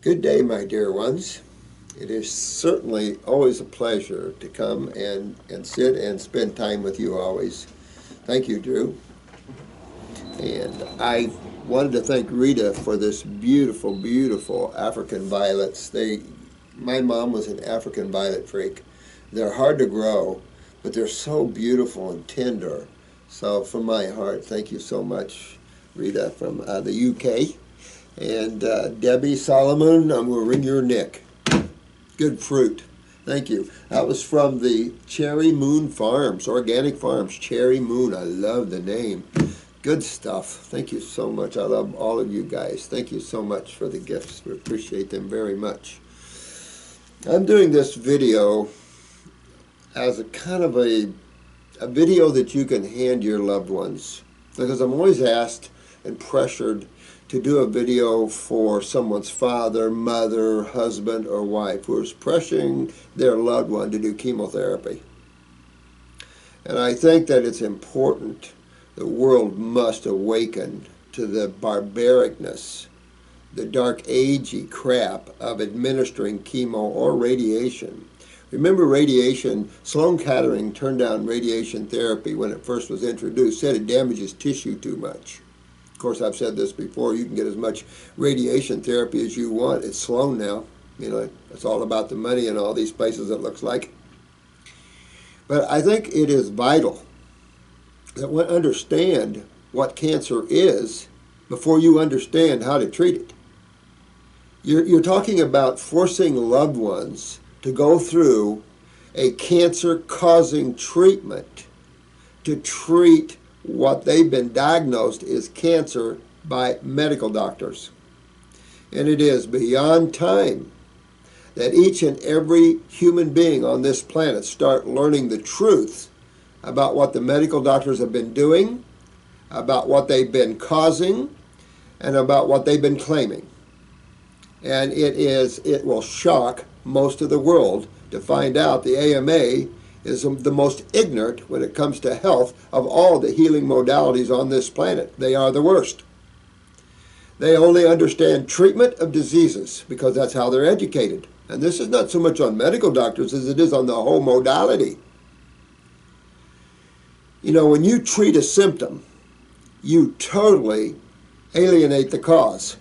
Good day, my dear ones. It is certainly always a pleasure to come and sit and spend time with you always. Thank you, Drew. And I wanted to thank Rita for this beautiful, beautiful African violets. My mom was an African violet freak. They're hard to grow, but they're so beautiful and tender. So from my heart, thank you so much, Rita from the UK. And Debbie Solomon, I'm going to wring your neck. Good fruit. Thank you. That was from the Cherry Moon Farms, Organic Farms. Cherry Moon. I love the name. Good stuff. Thank you so much. I love all of you guys. Thank you so much for the gifts. We appreciate them very much. I'm doing this video as a kind of a video that you can hand your loved ones, because I'm always asked and pressured to do a video for someone's father, mother, husband, or wife who is pressuring their loved one to do chemotherapy. And I think that it's important. The world must awaken to the barbaricness, the dark agey crap of administering chemo or radiation. Remember radiation, Sloan Kettering turned down radiation therapy when it first was introduced, said it damages tissue too much. Of course, I've said this before, you can get as much radiation therapy as you want. It's Sloan now. You know, it's all about the money in all these places, it looks like. But I think it is vital that we understand what cancer is before you understand how to treat it. You're talking about forcing loved ones to go through a cancer-causing treatment to treat what they've been diagnosed as cancer by medical doctors. And it is beyond time that each and every human being on this planet start learning the truth about what the medical doctors have been doing, about what they've been causing, and about what they've been claiming. And it will shock most of the world to find out the AMA is the most ignorant when it comes to health of all the healing modalities on this planet. They are the worst. They only understand treatment of diseases because that's how they're educated. And this is not so much on medical doctors as it is on the whole modality. You know, when you treat a symptom, you totally alienate the cause.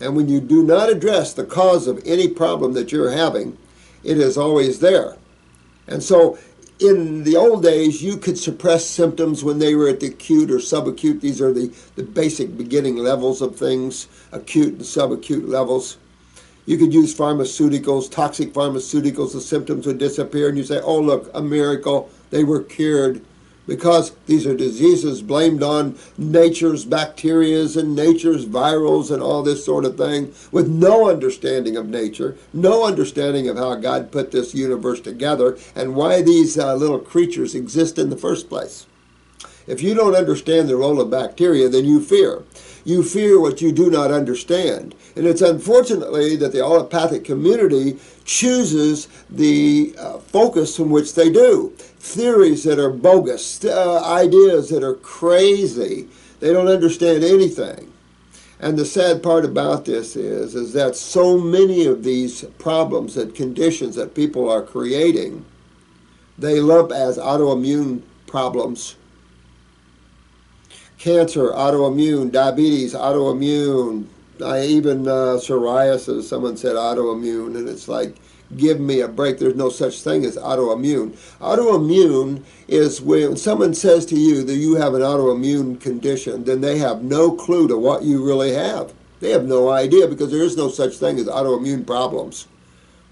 And when you do not address the cause of any problem that you're having, it is always there. And so in the old days, you could suppress symptoms when they were at the acute or subacute. These are the basic beginning levels of things, acute and subacute levels. You could use pharmaceuticals, toxic pharmaceuticals, the symptoms would disappear, and you say, oh, look, a miracle, they were cured. Because these are diseases blamed on nature's bacterias and nature's virals and all this sort of thing, with no understanding of nature, no understanding of how God put this universe together and why these little creatures exist in the first place. If you don't understand the role of bacteria, then you fear. You fear what you do not understand. And it's unfortunately that the allopathic community chooses the focus in which they do. Theories that are bogus, ideas that are crazy. They don't understand anything. And the sad part about this is that so many of these problems and conditions that people are creating, they lump as autoimmune problems. Cancer, autoimmune, diabetes, autoimmune, even psoriasis, someone said autoimmune, and it's like, give me a break. There's no such thing as autoimmune. Autoimmune is when someone says to you that you have an autoimmune condition, then they have no clue to what you really have. They have no idea because there is no such thing as autoimmune problems.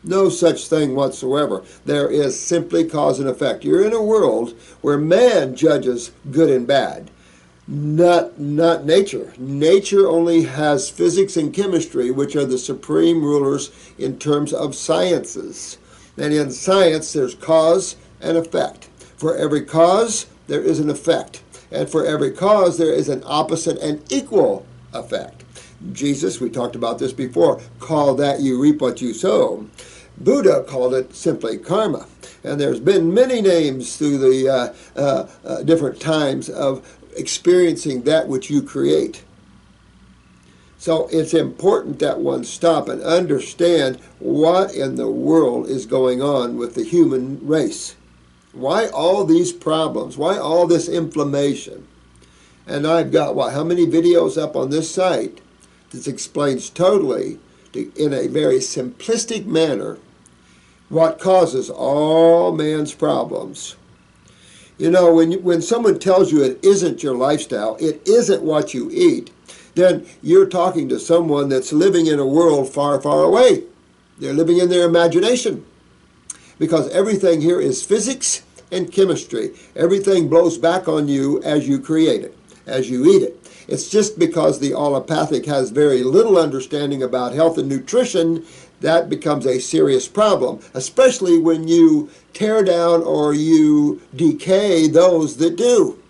No such thing whatsoever. There is simply cause and effect. You're in a world where man judges good and bad. Not nature. Nature only has physics and chemistry, which are the supreme rulers in terms of sciences. And in science, there's cause and effect. For every cause, there is an effect. And for every cause, there is an opposite and equal effect. Jesus, we talked about this before, called that you reap what you sow. Buddha called it simply karma. And there's been many names through the different times of experiencing that which you create. So it's important that one stop and understand what in the world is going on with the human race. Why all these problems? Why all this inflammation? And I've got, what, how many videos up on this site? This explains totally, in a very simplistic manner, what causes all man's problems. You know, when someone tells you it isn't your lifestyle, it isn't what you eat, then you're talking to someone that's living in a world far, far away. They're living in their imagination. Because everything here is physics and chemistry. Everything blows back on you as you create it, as you eat it. It's just because the allopathic has very little understanding about health and nutrition that becomes a serious problem, especially when you tear down or you decay those that do.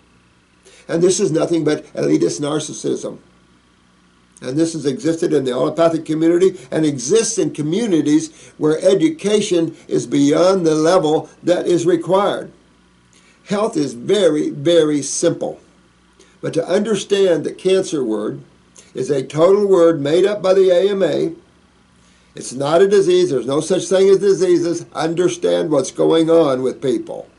And this is nothing but elitist narcissism. And this has existed in the allopathic community and exists in communities where education is beyond the level that is required. Health is very, very simple. But to understand the cancer word is a total word made up by the AMA. It's not a disease. There's no such thing as diseases. Understand what's going on with people.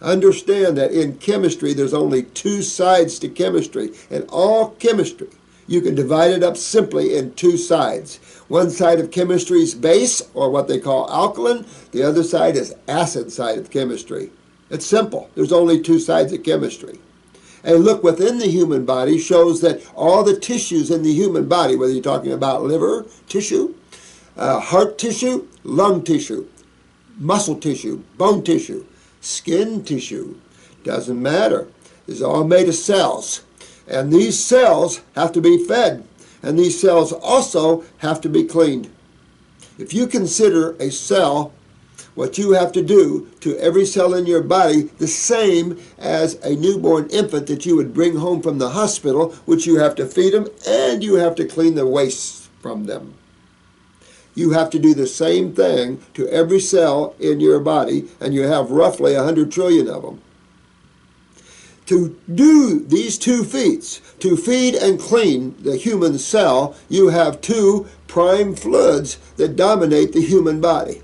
Understand that in chemistry, there's only two sides to chemistry. In all chemistry, you can divide it up simply in two sides. One side of chemistry is base, or what they call alkaline. The other side is acid side of chemistry. It's simple. There's only two sides of chemistry. A look within the human body shows that all the tissues in the human body, whether you're talking about liver tissue, heart tissue, lung tissue, muscle tissue, bone tissue, skin tissue, doesn't matter. It's all made of cells. And these cells have to be fed. And these cells also have to be cleaned. If you consider a cell, what you have to do to every cell in your body, the same as a newborn infant that you would bring home from the hospital, which you have to feed them and you have to clean the waste from them. You have to do the same thing to every cell in your body, and you have roughly 100 trillion of them. To do these two feats, to feed and clean the human cell, you have two prime fluids that dominate the human body.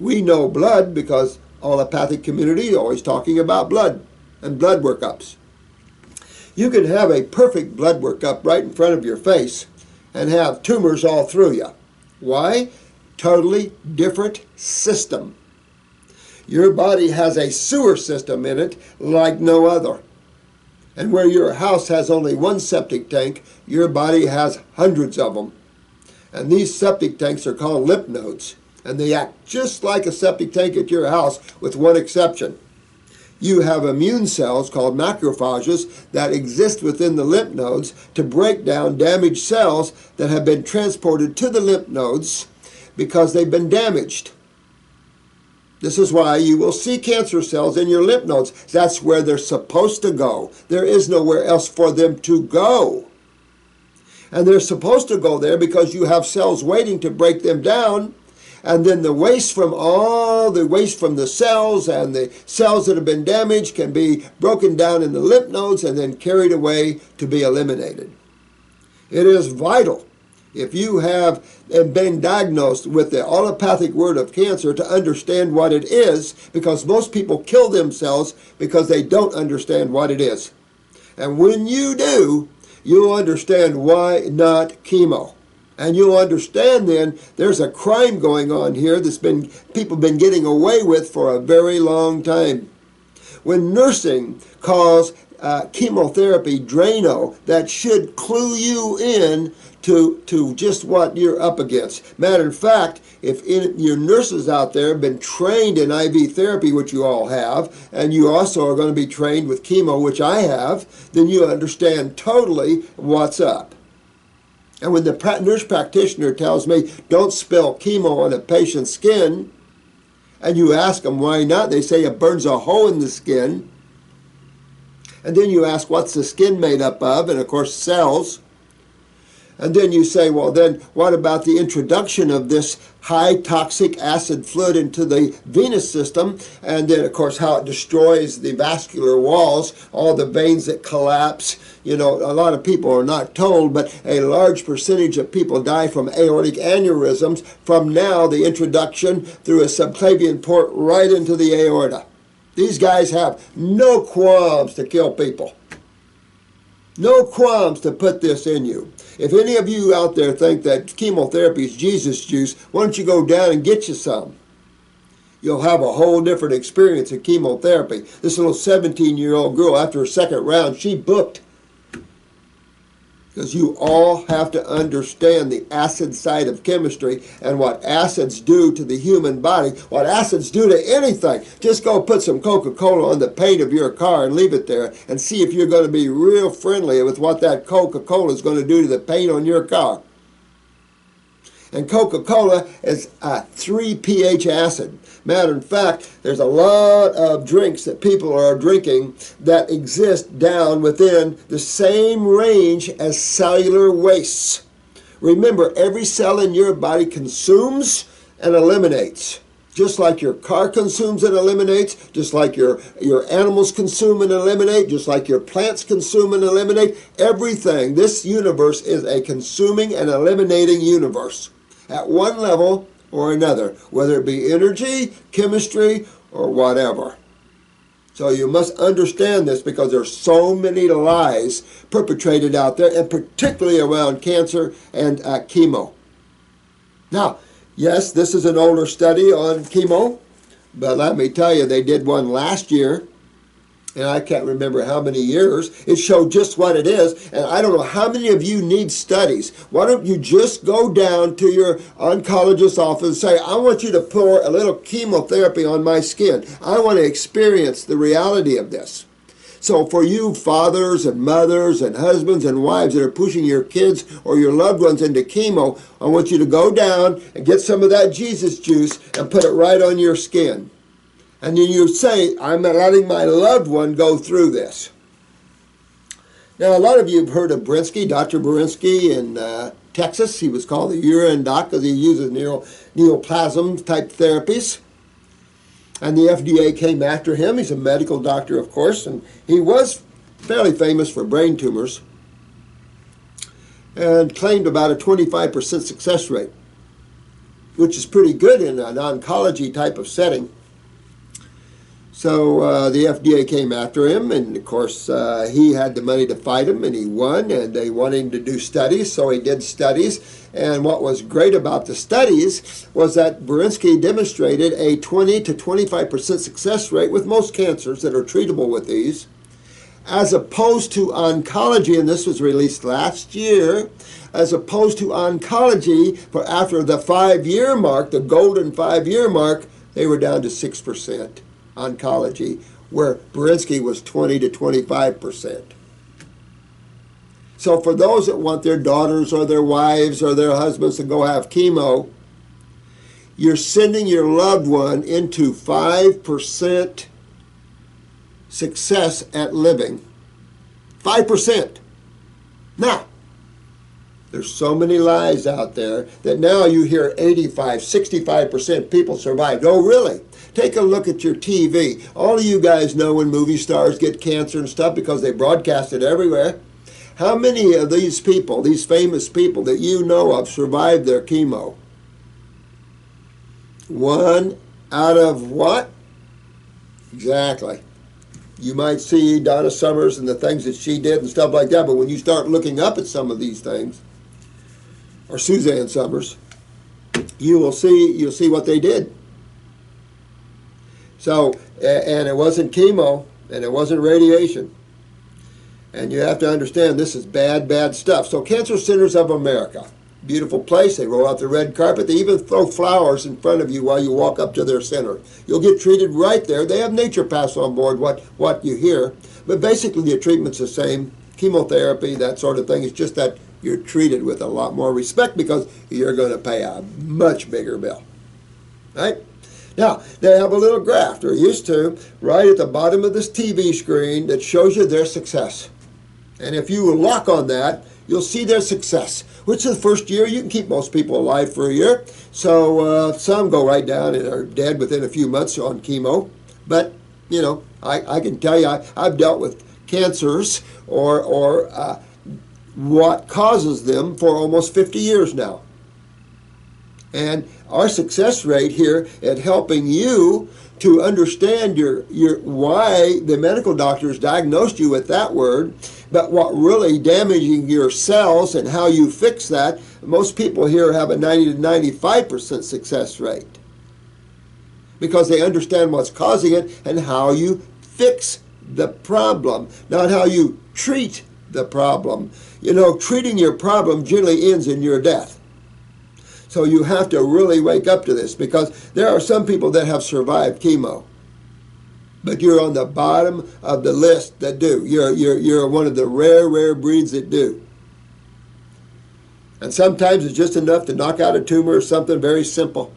We know blood because allopathic community is always talking about blood and blood workups. You can have a perfect blood workup right in front of your face and have tumors all through you. Why? Totally different system. Your body has a sewer system in it like no other. And where your house has only one septic tank, your body has hundreds of them. And these septic tanks are called lymph nodes. And they act just like a septic tank at your house with one exception. You have immune cells called macrophages that exist within the lymph nodes to break down damaged cells that have been transported to the lymph nodes because they've been damaged. This is why you will see cancer cells in your lymph nodes. That's where they're supposed to go. There is nowhere else for them to go. And they're supposed to go there because you have cells waiting to break them down. And then the waste from the cells and the cells that have been damaged can be broken down in the lymph nodes and then carried away to be eliminated. It is vital, if you have been diagnosed with the allopathic word of cancer, to understand what it is, because most people kill themselves because they don't understand what it is. And when you do, you'll understand why not chemo. And you'll understand then there's a crime going on here that's people been getting away with for a very long time. When nursing calls chemotherapy Drano, that should clue you in to just what you're up against. Matter of fact, if your nurses out there have been trained in IV therapy, which you all have, and you also are going to be trained with chemo, which I have, then you understand totally what's up. And when the nurse practitioner tells me, don't spill chemo on a patient's skin, and you ask them why not, they say it burns a hole in the skin. And then you ask, what's the skin made up of? And of course, cells. And then you say, well, then what about the introduction of this high toxic acid fluid into the venous system? And then, of course, how it destroys the vascular walls, all the veins that collapse. You know, a lot of people are not told, but a large percentage of people die from aortic aneurysms from now the introduction through a subclavian port right into the aorta. These guys have no qualms to kill people. No qualms to put this in you. If any of you out there think that chemotherapy is Jesus juice, why don't you go down and get you some? You'll have a whole different experience of chemotherapy. This little 17-year-old girl, after her second round, she booked. Because you all have to understand the acid side of chemistry and what acids do to the human body, what acids do to anything. Just go put some Coca-Cola on the paint of your car and leave it there and see if you're going to be real friendly with what that Coca-Cola is going to do to the paint on your car. And Coca-Cola is a 3 pH acid. Matter of fact, there's a lot of drinks that people are drinking that exist down within the same range as cellular wastes. Remember, every cell in your body consumes and eliminates. Just like your car consumes and eliminates, just like your animals consume and eliminate, just like your plants consume and eliminate, everything. This universe is a consuming and eliminating universe at one level or another, whether it be energy, chemistry, or whatever. So you must understand this because there's so many lies perpetrated out there, and particularly around cancer and chemo. Now, yes, this is an older study on chemo, but let me tell you, they did one last year, and I can't remember how many years. It showed just what it is, and I don't know how many of you need studies. Why don't you just go down to your oncologist's office and say, I want you to pour a little chemotherapy on my skin. I want to experience the reality of this. So for you fathers and mothers and husbands and wives that are pushing your kids or your loved ones into chemo, I want you to go down and get some of that Jesus juice and put it right on your skin. And then you say, I'm letting my loved one go through this. Now, a lot of you have heard of Brinsky, Dr. Brinsky in Texas. He was called the urine doc because he uses neoplasm type therapies. And the FDA came after him. He's a medical doctor, of course, and he was fairly famous for brain tumors and claimed about a 25% success rate, which is pretty good in an oncology type of setting. So the FDA came after him, and of course he had the money to fight him, and he won, and they wanted him to do studies, so he did studies. And what was great about the studies was that Brinsky demonstrated a 20 to 25% success rate with most cancers that are treatable with these, as opposed to oncology, and this was released last year, as opposed to oncology, for after the 5-year mark, the golden 5-year mark, they were down to 6%. Oncology, where Brinsky was 20 to 25%. So for those that want their daughters or their wives or their husbands to go have chemo, you're sending your loved one into 5% success at living. 5%. Now, there's so many lies out there that now you hear 85, 65% people survived. Oh, really? Take a look at your TV. All of you guys know when movie stars get cancer and stuff because they broadcast it everywhere. How many of these people, these famous people that you know of, survived their chemo? 1 out of what? Exactly. You might see Donna Summers and the things that she did and stuff like that, but when you start looking up at some of these things, or Suzanne Summers, you'll see what they did. So, and it wasn't chemo, and it wasn't radiation. And you have to understand this is bad, bad stuff. So Cancer Centers of America, beautiful place. They roll out the red carpet. They even throw flowers in front of you while you walk up to their center. You'll get treated right there. They have naturopaths on board, what you hear. But basically the treatment's the same. Chemotherapy, that sort of thing. It's just that you're treated with a lot more respect because you're going to pay a much bigger bill. Right? Now, they have a little graph, or used to, right at the bottom of this TV screen that shows you their success. And if you lock on that, you'll see their success. Which is the first year, you can keep most people alive for a year. So some go right down and are dead within a few months on chemo. But, you know, I can tell you, I've dealt with cancers or what causes them for almost 50 years now. And our success rate here at helping you to understand your why the medical doctors diagnosed you with that word, but what really damaging your cells and how you fix that, most people here have a 90 to 95% success rate because they understand what's causing it and how you fix the problem, not how you treat the problem. You know, treating your problem generally ends in your death. So you have to really wake up to this, because there are some people that have survived chemo, but you're on the bottom of the list that do. You're one of the rare breeds that do. And sometimes it's just enough to knock out a tumor or something very simple.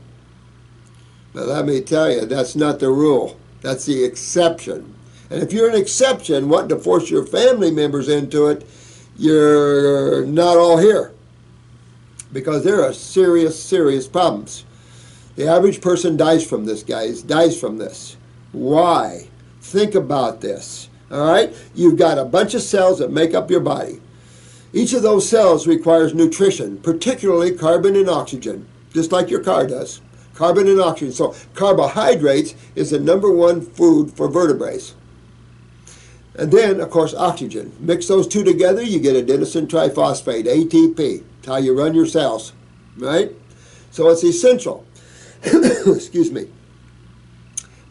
But let me tell you, that's not the rule. That's the exception. And if you're an exception, wanting to force your family members into it, you're not all here. Because there are serious problems. The average person dies from this, guys, dies from this. Why? Think about this, all right? You've got a bunch of cells that make up your body. Each of those cells requires nutrition, particularly carbon and oxygen, just like your car does. Carbon and oxygen. So carbohydrates is the #1 food for vertebrates. And then, of course, oxygen. Mix those two together, you get adenosine triphosphate, ATP. It's how you run your cells, right? So it's essential. Excuse me.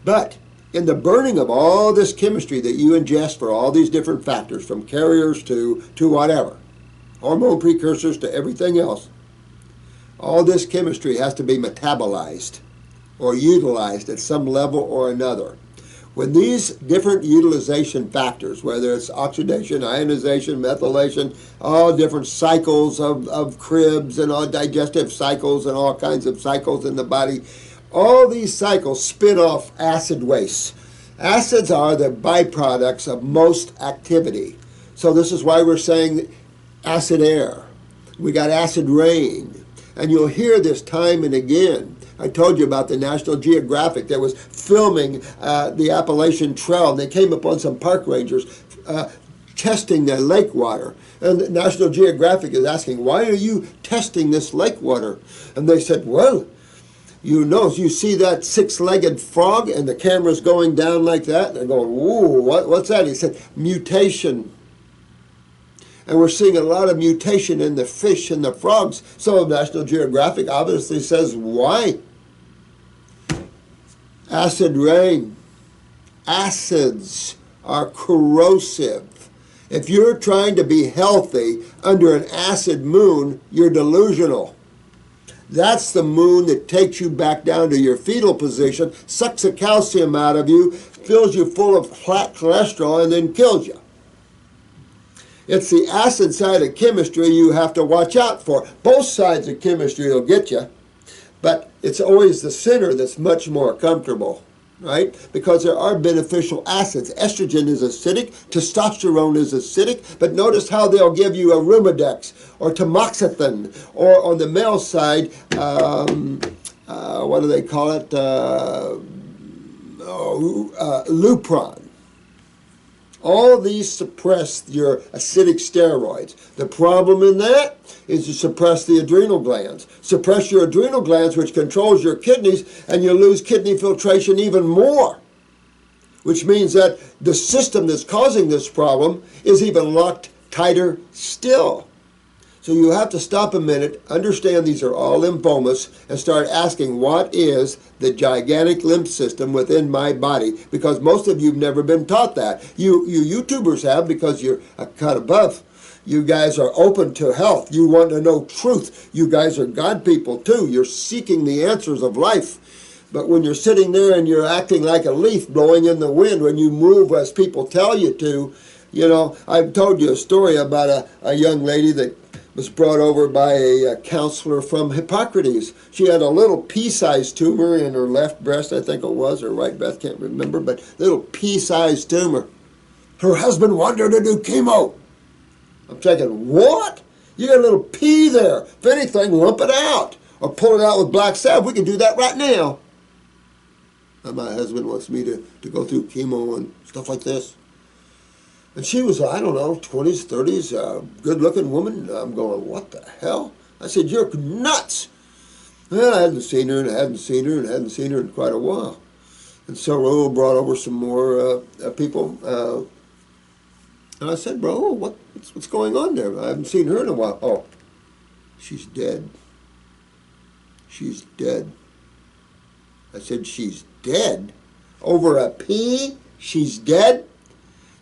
But in the burning of all this chemistry that you ingest for all these different factors, from carriers to whatever, hormone precursors to everything else, all this chemistry has to be metabolized or utilized at some level or another. When these different utilization factors, whether it's oxidation, ionization, methylation, all different cycles of Krebs and all digestive cycles and all kinds of cycles in the body, all these cycles spin off acid waste. Acids are the byproducts of most activity. So this is why we're saying acid air. We got acid rain. And you'll hear this time and again. I told you about the National Geographic that was filming the Appalachian Trail. They came upon some park rangers testing the lake water. And the National Geographic is asking, why are you testing this lake water? And they said, well, you know, you see that six-legged frog and the camera's going down like that? And they're going, whoa, what's that? He said, mutation. And we're seeing a lot of mutation in the fish and the frogs. So National Geographic obviously says, why? Acid rain. Acids are corrosive. If you're trying to be healthy under an acid moon, you're delusional. That's the moon that takes you back down to your fetal position, sucks the calcium out of you, fills you full of flat cholesterol, and then kills you. It's the acid side of chemistry you have to watch out for. Both sides of chemistry will get you, but it's always the center that's much more comfortable, right? Because there are beneficial acids. Estrogen is acidic, testosterone is acidic, but notice how they'll give you a Rumidex or tamoxifen, or on the male side, what do they call it? Lupron. All these suppress your acidic steroids. The problem in that is you suppress the adrenal glands. Suppress your adrenal glands, which controls your kidneys, and you lose kidney filtration even more. Which means that the system that's causing this problem is even locked tighter still. So you have to stop a minute, understand these are all lymphomas, and start asking, what is the gigantic lymph system within my body? Because most of you have never been taught that. You YouTubers have, because you're a cut above. You guys are open to health. You want to know truth. You guys are God people too. You're seeking the answers of life. But when you're sitting there and you're acting like a leaf blowing in the wind, when you move as people tell you to, you know, I've told you a story about a young lady that was brought over by a counselor from Hippocrates. She had a little pea-sized tumor in her left breast, I think it was, or right breast, can't remember, but little pea-sized tumor. Her husband wanted her to do chemo. I'm thinking, what? You got a little pea there. If anything, lump it out. Or pull it out with black salve. We can do that right now. And my husband wants me to go through chemo and stuff like this. And she was, I don't know, 20s, 30s, good-looking woman. I'm going, what the hell? I said, you're nuts. Well, I hadn't seen her, and I hadn't seen her, and I hadn't seen her in quite a while. And so Raul brought over some more people. And I said, bro, what's going on there? I haven't seen her in a while. Oh, she's dead. She's dead. I said, she's dead? Over a pea? She's dead?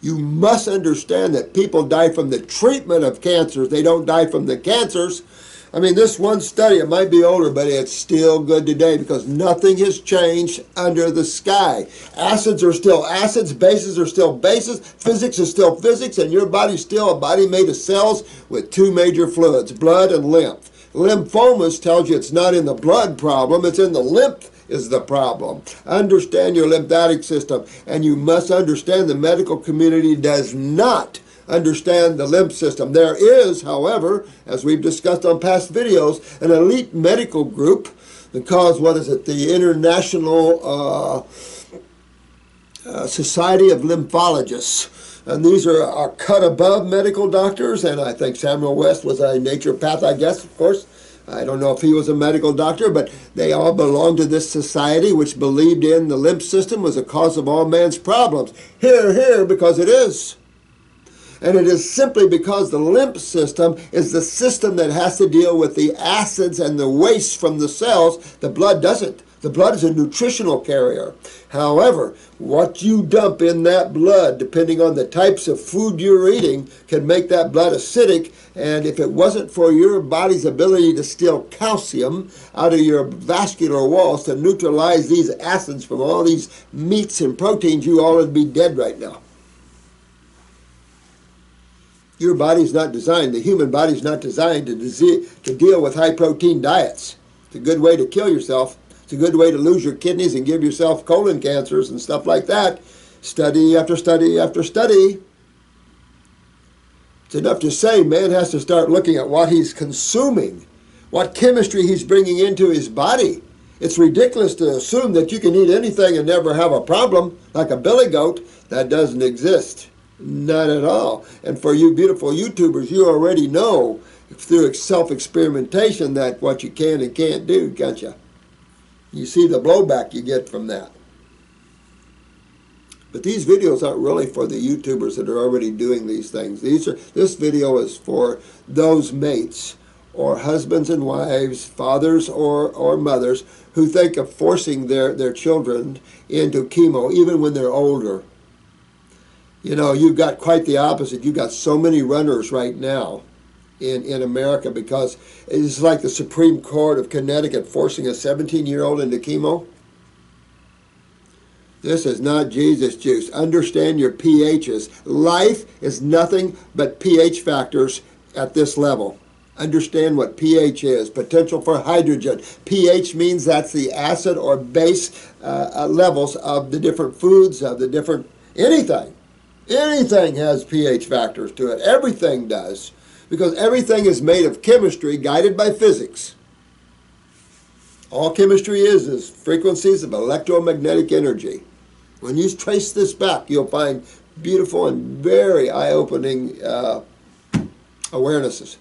You must understand that people die from the treatment of cancers. They don't die from the cancers. I mean, this one study, it might be older, but it's still good today because nothing has changed under the sky. Acids are still acids, bases are still bases, physics is still physics, and your body's still a body made of cells with two major fluids, blood and lymph. Lymphomas tells you it's not in the blood problem, it's in the lymph is the problem. Understand your lymphatic system, and you must understand the medical community does not understand the lymph system. There is, however, as we've discussed on past videos, an elite medical group because, what is it, the International Society of Lymphologists. And these are cut above medical doctors, and I think Samuel West was a naturopath, I guess, of course. I don't know if he was a medical doctor, but they all belonged to this society which believed in the lymph system was the cause of all man's problems. Hear, hear, because it is. And it is simply because the lymph system is the system that has to deal with the acids and the waste from the cells. The blood doesn't. The blood is a nutritional carrier. However, what you dump in that blood, depending on the types of food you're eating, can make that blood acidic. And if it wasn't for your body's ability to steal calcium out of your vascular walls to neutralize these acids from all these meats and proteins, you all would be dead right now. Your body's not designed, the human body's not designed to deal with high-protein diets. It's a good way to kill yourself. It's a good way to lose your kidneys and give yourself colon cancers and stuff like that. Study after study after study. It's enough to say man has to start looking at what he's consuming, what chemistry he's bringing into his body. It's ridiculous to assume that you can eat anything and never have a problem, like a billy goat. That doesn't exist. Not at all. And for you beautiful YouTubers, you already know through self-experimentation that what you can and can't do, can't you? You see the blowback you get from that. But these videos aren't really for the YouTubers that are already doing these things. This video is for those mates or husbands and wives, fathers or mothers who think of forcing their children into chemo even when they're older. You know, you've got quite the opposite. You've got so many runners right now in America because it's like the Supreme Court of Connecticut forcing a 17-year-old into chemo. This is not Jesus juice. Understand your pHs. Life is nothing but pH factors at this level. Understand what pH is. Potential for hydrogen. pH means that's the acid or base levels of the different foods, of the different anything. Anything has pH factors to it. Everything does. Because everything is made of chemistry guided by physics. All chemistry is frequencies of electromagnetic energy. When you trace this back, you'll find beautiful and very eye-opening awarenesses.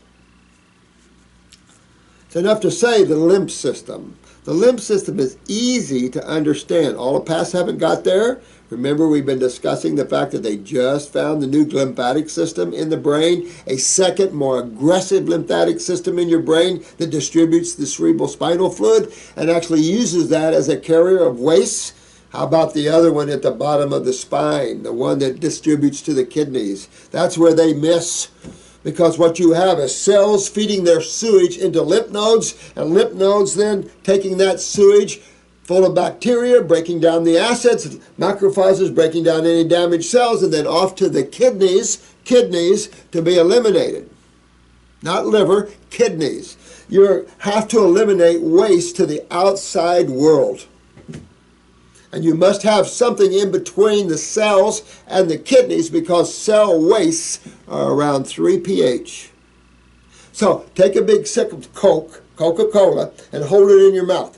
It's enough to say the lymph system. The lymph system is easy to understand. All the past haven't got there. Remember, we've been discussing the fact that they just found the new lymphatic system in the brain, a second, more aggressive lymphatic system in your brain that distributes the cerebral spinal fluid and actually uses that as a carrier of waste. How about the other one at the bottom of the spine, the one that distributes to the kidneys? That's where they miss. Because what you have is cells feeding their sewage into lymph nodes, and lymph nodes then taking that sewage full of bacteria, breaking down the acids, macrophages breaking down any damaged cells, and then off to the kidneys to be eliminated. Not liver, kidneys. You have to eliminate waste to the outside world. And you must have something in between the cells and the kidneys because cell wastes are around 3 pH. So take a big sip of Coca-Cola, and hold it in your mouth.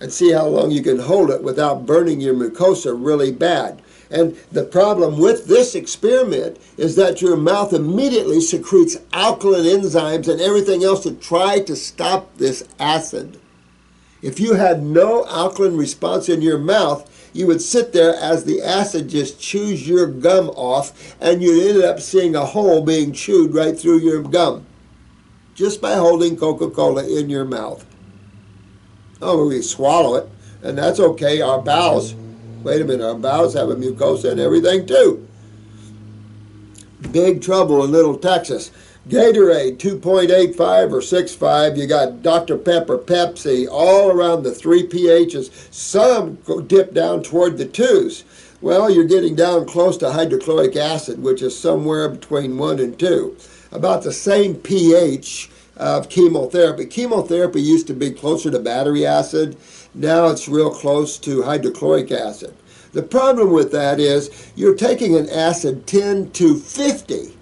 And see how long you can hold it without burning your mucosa really bad. And the problem with this experiment is that your mouth immediately secretes alkaline enzymes and everything else to try to stop this acid. If you had no alkaline response in your mouth, you would sit there as the acid just chews your gum off, and you'd end up seeing a hole being chewed right through your gum just by holding Coca-Cola in your mouth. Oh, we swallow it, and that's okay. Our bowels, wait a minute, our bowels have a mucosa and everything too. Big trouble in Little Texas. Gatorade, 2.85 or 6.5. You got Dr. Pepper, Pepsi, all around the 3 pHs. Some dip down toward the 2s. Well, you're getting down close to hydrochloric acid, which is somewhere between 1 and 2. About the same pH of chemotherapy. Chemotherapy used to be closer to battery acid. Now it's real close to hydrochloric acid. The problem with that is you're taking an acid 10 to 50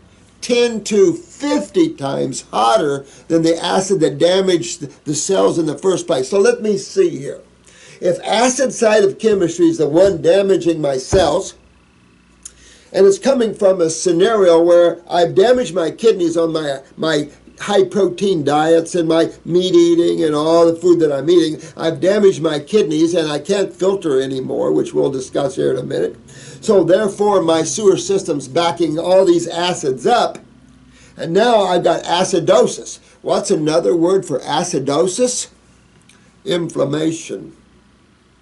times hotter than the acid that damaged the cells in the first place. So let me see here. If acid side of chemistry is the one damaging my cells, and it's coming from a scenario where I've damaged my kidneys on my high protein diets and my meat eating and all the food that I'm eating, I've damaged my kidneys and I can't filter anymore, which we'll discuss here in a minute. So therefore my sewer system's backing all these acids up, and now I've got acidosis. What's another word for acidosis? Inflammation.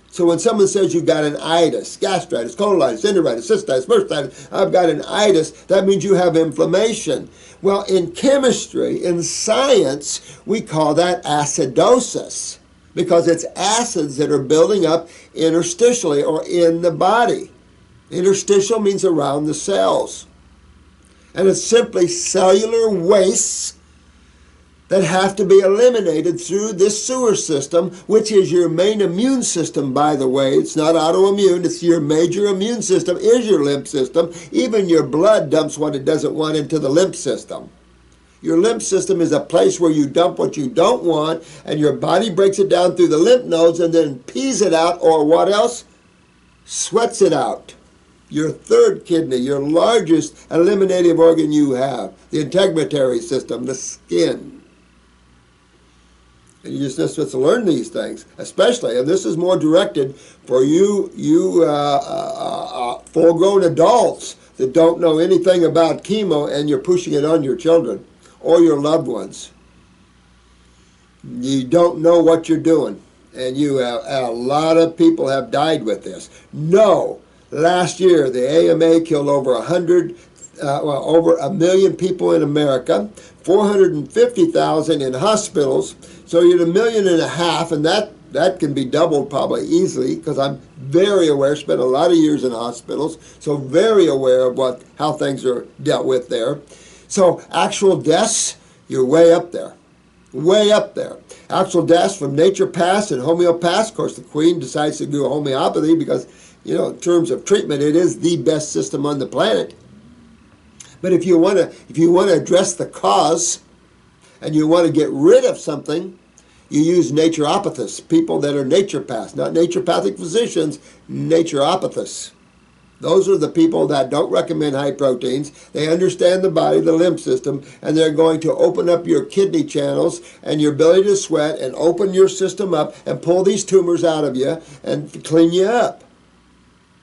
So when someone says you've got an itis, gastritis, colitis, enteritis, cystitis, bursitis, I've got an itis, that means you have inflammation. Well, in chemistry, in science, we call that acidosis because it's acids that are building up interstitially or in the body. Interstitial means around the cells. And it's simply cellular wastes that have to be eliminated through this sewer system, which is your main immune system, by the way. It's not autoimmune. It's your major immune system is your lymph system. Even your blood dumps what it doesn't want into the lymph system. Your lymph system is a place where you dump what you don't want, and your body breaks it down through the lymph nodes and then pees it out, or what else? Sweats it out. Your third kidney, your largest eliminative organ you have, the integumentary system, the skin. And you're just supposed to learn these things, especially, and this is more directed for you full-grown adults that don't know anything about chemo and you're pushing it on your children or your loved ones. You don't know what you're doing, and a lot of people have died with this. No, last year the AMA killed over over 1 million people in America, 450,000 in hospitals. So you're 1.5 million, and that can be doubled probably easily because I'm very aware, spent a lot of years in hospitals, so very aware of how things are dealt with there. So actual deaths, you're way up there. Way up there. Actual deaths from naturopaths and homeopaths. Of course, the Queen decides to do homeopathy because, in terms of treatment, it is the best system on the planet. But if you want to address the cause and you want to get rid of something, you use naturopathists, people that are naturopaths, not naturopathic physicians, naturopathists. Those are the people that don't recommend high proteins. They understand the body, the lymph system, and they're going to open up your kidney channels and your ability to sweat and open your system up and pull these tumors out of you and clean you up.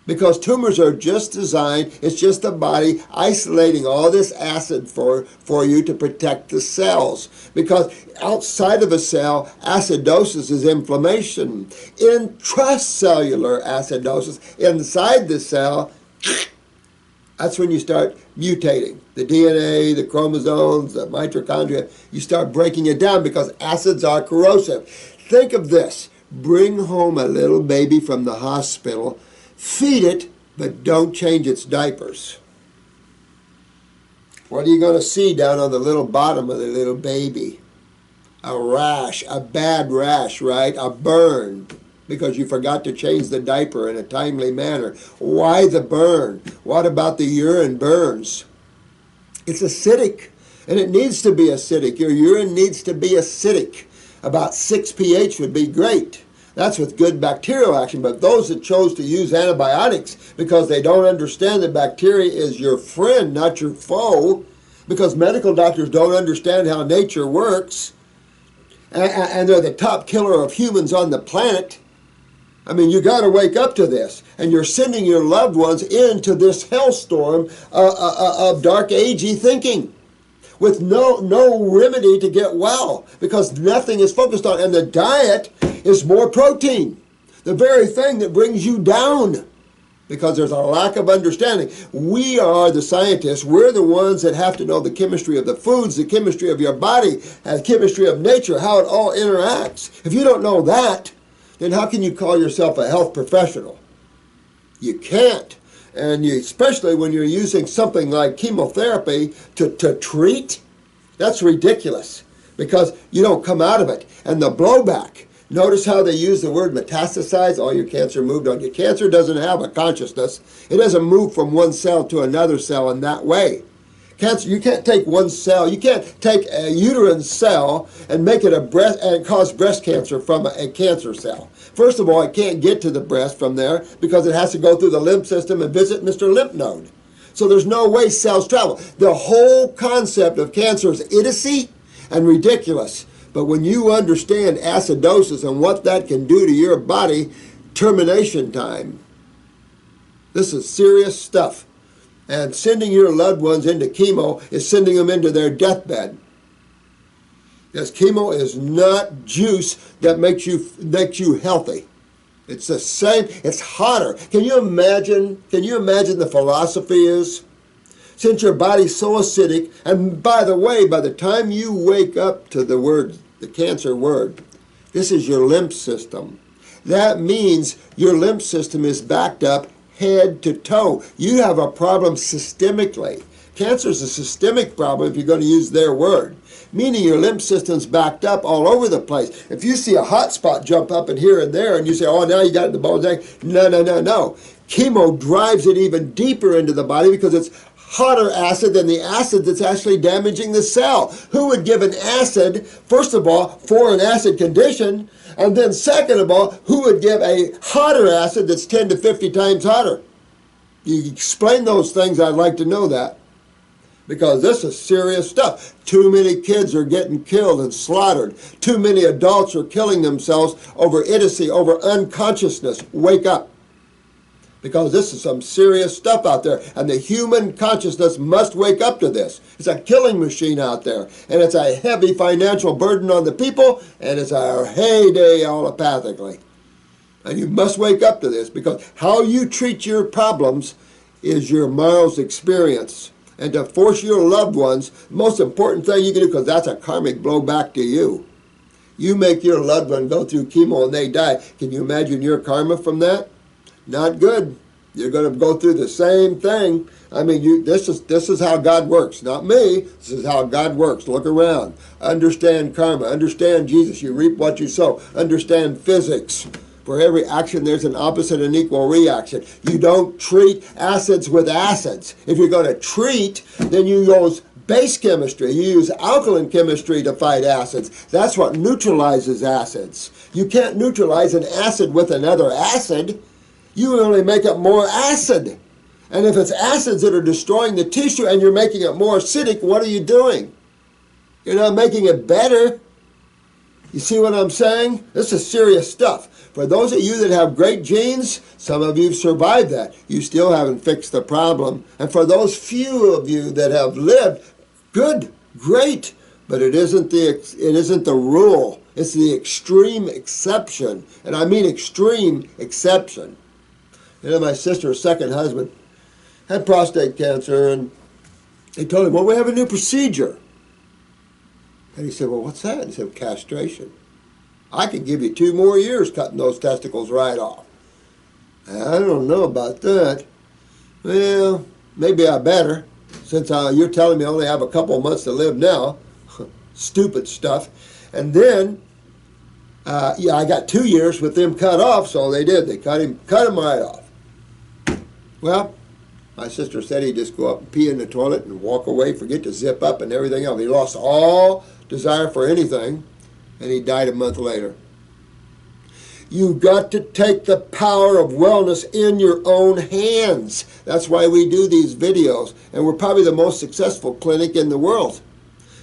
Because tumors are just designed, it's just the body isolating all this acid for you to protect the cells. Because outside of a cell, acidosis is inflammation. Intracellular acidosis, inside the cell, that's when you start mutating. The DNA, the chromosomes, the mitochondria, you start breaking it down because acids are corrosive. Think of this. Bring home a little baby from the hospital, feed it, but don't change its diapers. What are you going to see down on the little bottom of the little baby? A rash, a bad rash, right? A burn, because you forgot to change the diaper in a timely manner. Why the burn? What about the urine burns? It's acidic. And it needs to be acidic. Your urine needs to be acidic. About 6 pH would be great. That's with good bacterial action. But those that chose to use antibiotics because they don't understand that bacteria is your friend, not your foe, because medical doctors don't understand how nature works, and they're the top killer of humans on the planet. I mean, you got to wake up to this. And you're sending your loved ones into this hellstorm of dark agey thinking with no remedy to get well, because nothing is focused on. And the diet is more protein, the very thing that brings you down, because there's a lack of understanding. We are the scientists. We're the ones that have to know the chemistry of the foods, the chemistry of your body, and the chemistry of nature, how it all interacts. If you don't know that, then how can you call yourself a health professional? You can't. And especially when you're using something like chemotherapy to treat, that's ridiculous, because you don't come out of it. And the blowback, notice how they use the word metastasize. All your cancer moved on. Your cancer doesn't have a consciousness. It doesn't move from one cell to another cell in that way. Cancer, you can't take one cell, you can't take a uterine cell and make it a breast and cause breast cancer from a cancer cell. First of all, it can't get to the breast from there because it has to go through the lymph system and visit Mr. Lymph Node. So there's no way cells travel. The whole concept of cancer is idiocy and ridiculous. But when you understand acidosis and what that can do to your body, termination time, this is serious stuff. And sending your loved ones into chemo is sending them into their deathbed. Because chemo is not juice that makes you healthy. It's the same, it's hotter. Can you imagine the philosophy is? Since your body's so acidic, and by the way, by the time you wake up to the word, the cancer word, this is your lymph system. That means your lymph system is backed up head to toe. You have a problem systemically. Cancer is a systemic problem if you're going to use their word, meaning your lymph system's backed up all over the place. If you see a hot spot jump up and here and there and you say, oh, now you got it in the bones, no. Chemo drives it even deeper into the body because it's hotter acid than the acid that's actually damaging the cell. Who would give an acid, first of all, for an acid condition, and then second of all, who would give a hotter acid that's 10 to 50 times hotter? You explain those things, I'd like to know that. Because this is serious stuff. Too many kids are getting killed and slaughtered. Too many adults are killing themselves over idiocy, over unconsciousness. Wake up. Because this is some serious stuff out there. And the human consciousness must wake up to this. It's a killing machine out there. And it's a heavy financial burden on the people. And it's a heyday allopathically. And you must wake up to this. Because how you treat your problems is your morrow's experience. And to force your loved ones, the most important thing you can do, because that's a karmic blow back to you. You make your loved one go through chemo and they die. Can you imagine your karma from that? Not good. You're going to go through the same thing. I mean, this is how God works. Not me. This is how God works. Look around. Understand karma. Understand Jesus. You reap what you sow. Understand physics. For every action, there's an opposite and equal reaction. You don't treat acids with acids. If you're going to treat, then you use base chemistry. You use alkaline chemistry to fight acids. That's what neutralizes acids. You can't neutralize an acid with another acid. You only make it more acid. And if it's acids that are destroying the tissue and you're making it more acidic, what are you doing? You're not making it better. You see what I'm saying? This is serious stuff. For those of you that have great genes, some of you have survived that. You still haven't fixed the problem. And for those few of you that have lived, good, great. But it isn't the rule. It's the extreme exception. And I mean extreme exception. You know, my sister's second husband had prostate cancer, and they told him, well, we have a new procedure. And he said, well, what's that? He said, castration. I could give you 2 more years cutting those testicles right off. I don't know about that. Well, maybe I better, since you're telling me I only have a couple of months to live now. Stupid stuff. And then, yeah, I got 2 years with them cut off, so they did. They cut him right off. Well, My sister said he'd just go up and pee in the toilet and walk away, forget to zip up and everything else. He lost all desire for anything, and he died a month later. You've got to take the power of wellness in your own hands. That's why we do these videos, and we're probably the most successful clinic in the world.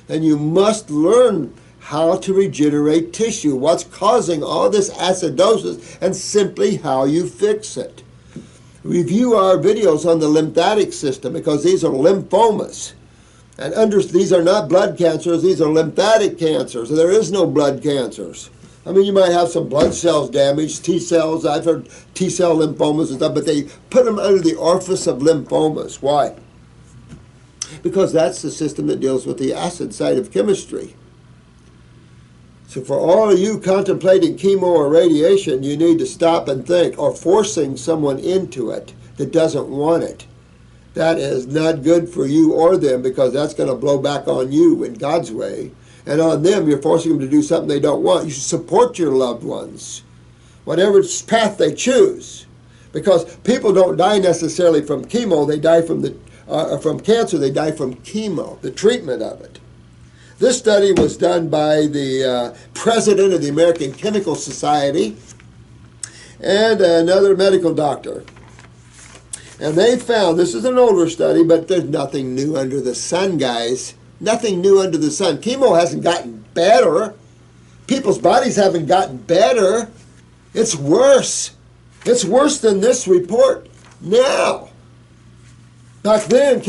And you must learn how to regenerate tissue, what's causing all this acidosis, and simply how you fix it. Review our videos on the lymphatic system, because these are lymphomas. And these are not blood cancers, these are lymphatic cancers. There is no blood cancers. I mean, you might have some blood cells damaged, T cells, I've heard T cell lymphomas and stuff, but they put them under the orifice of lymphomas. Why? Because that's the system that deals with the acid side of chemistry. So for all of you contemplating chemo or radiation, you need to stop and think, or forcing someone into it that doesn't want it. That is not good for you or them, because that's going to blow back on you in God's way. And on them, you're forcing them to do something they don't want. You should support your loved ones, whatever path they choose. Because people don't die necessarily from chemo, they die from cancer, they die from chemo, the treatment of it. This study was done by the president of the American Chemical Society and another medical doctor. And they found, this is an older study, but there's nothing new under the sun, guys. Nothing new under the sun. Chemo hasn't gotten better. People's bodies haven't gotten better. It's worse. It's worse than this report now. Back then,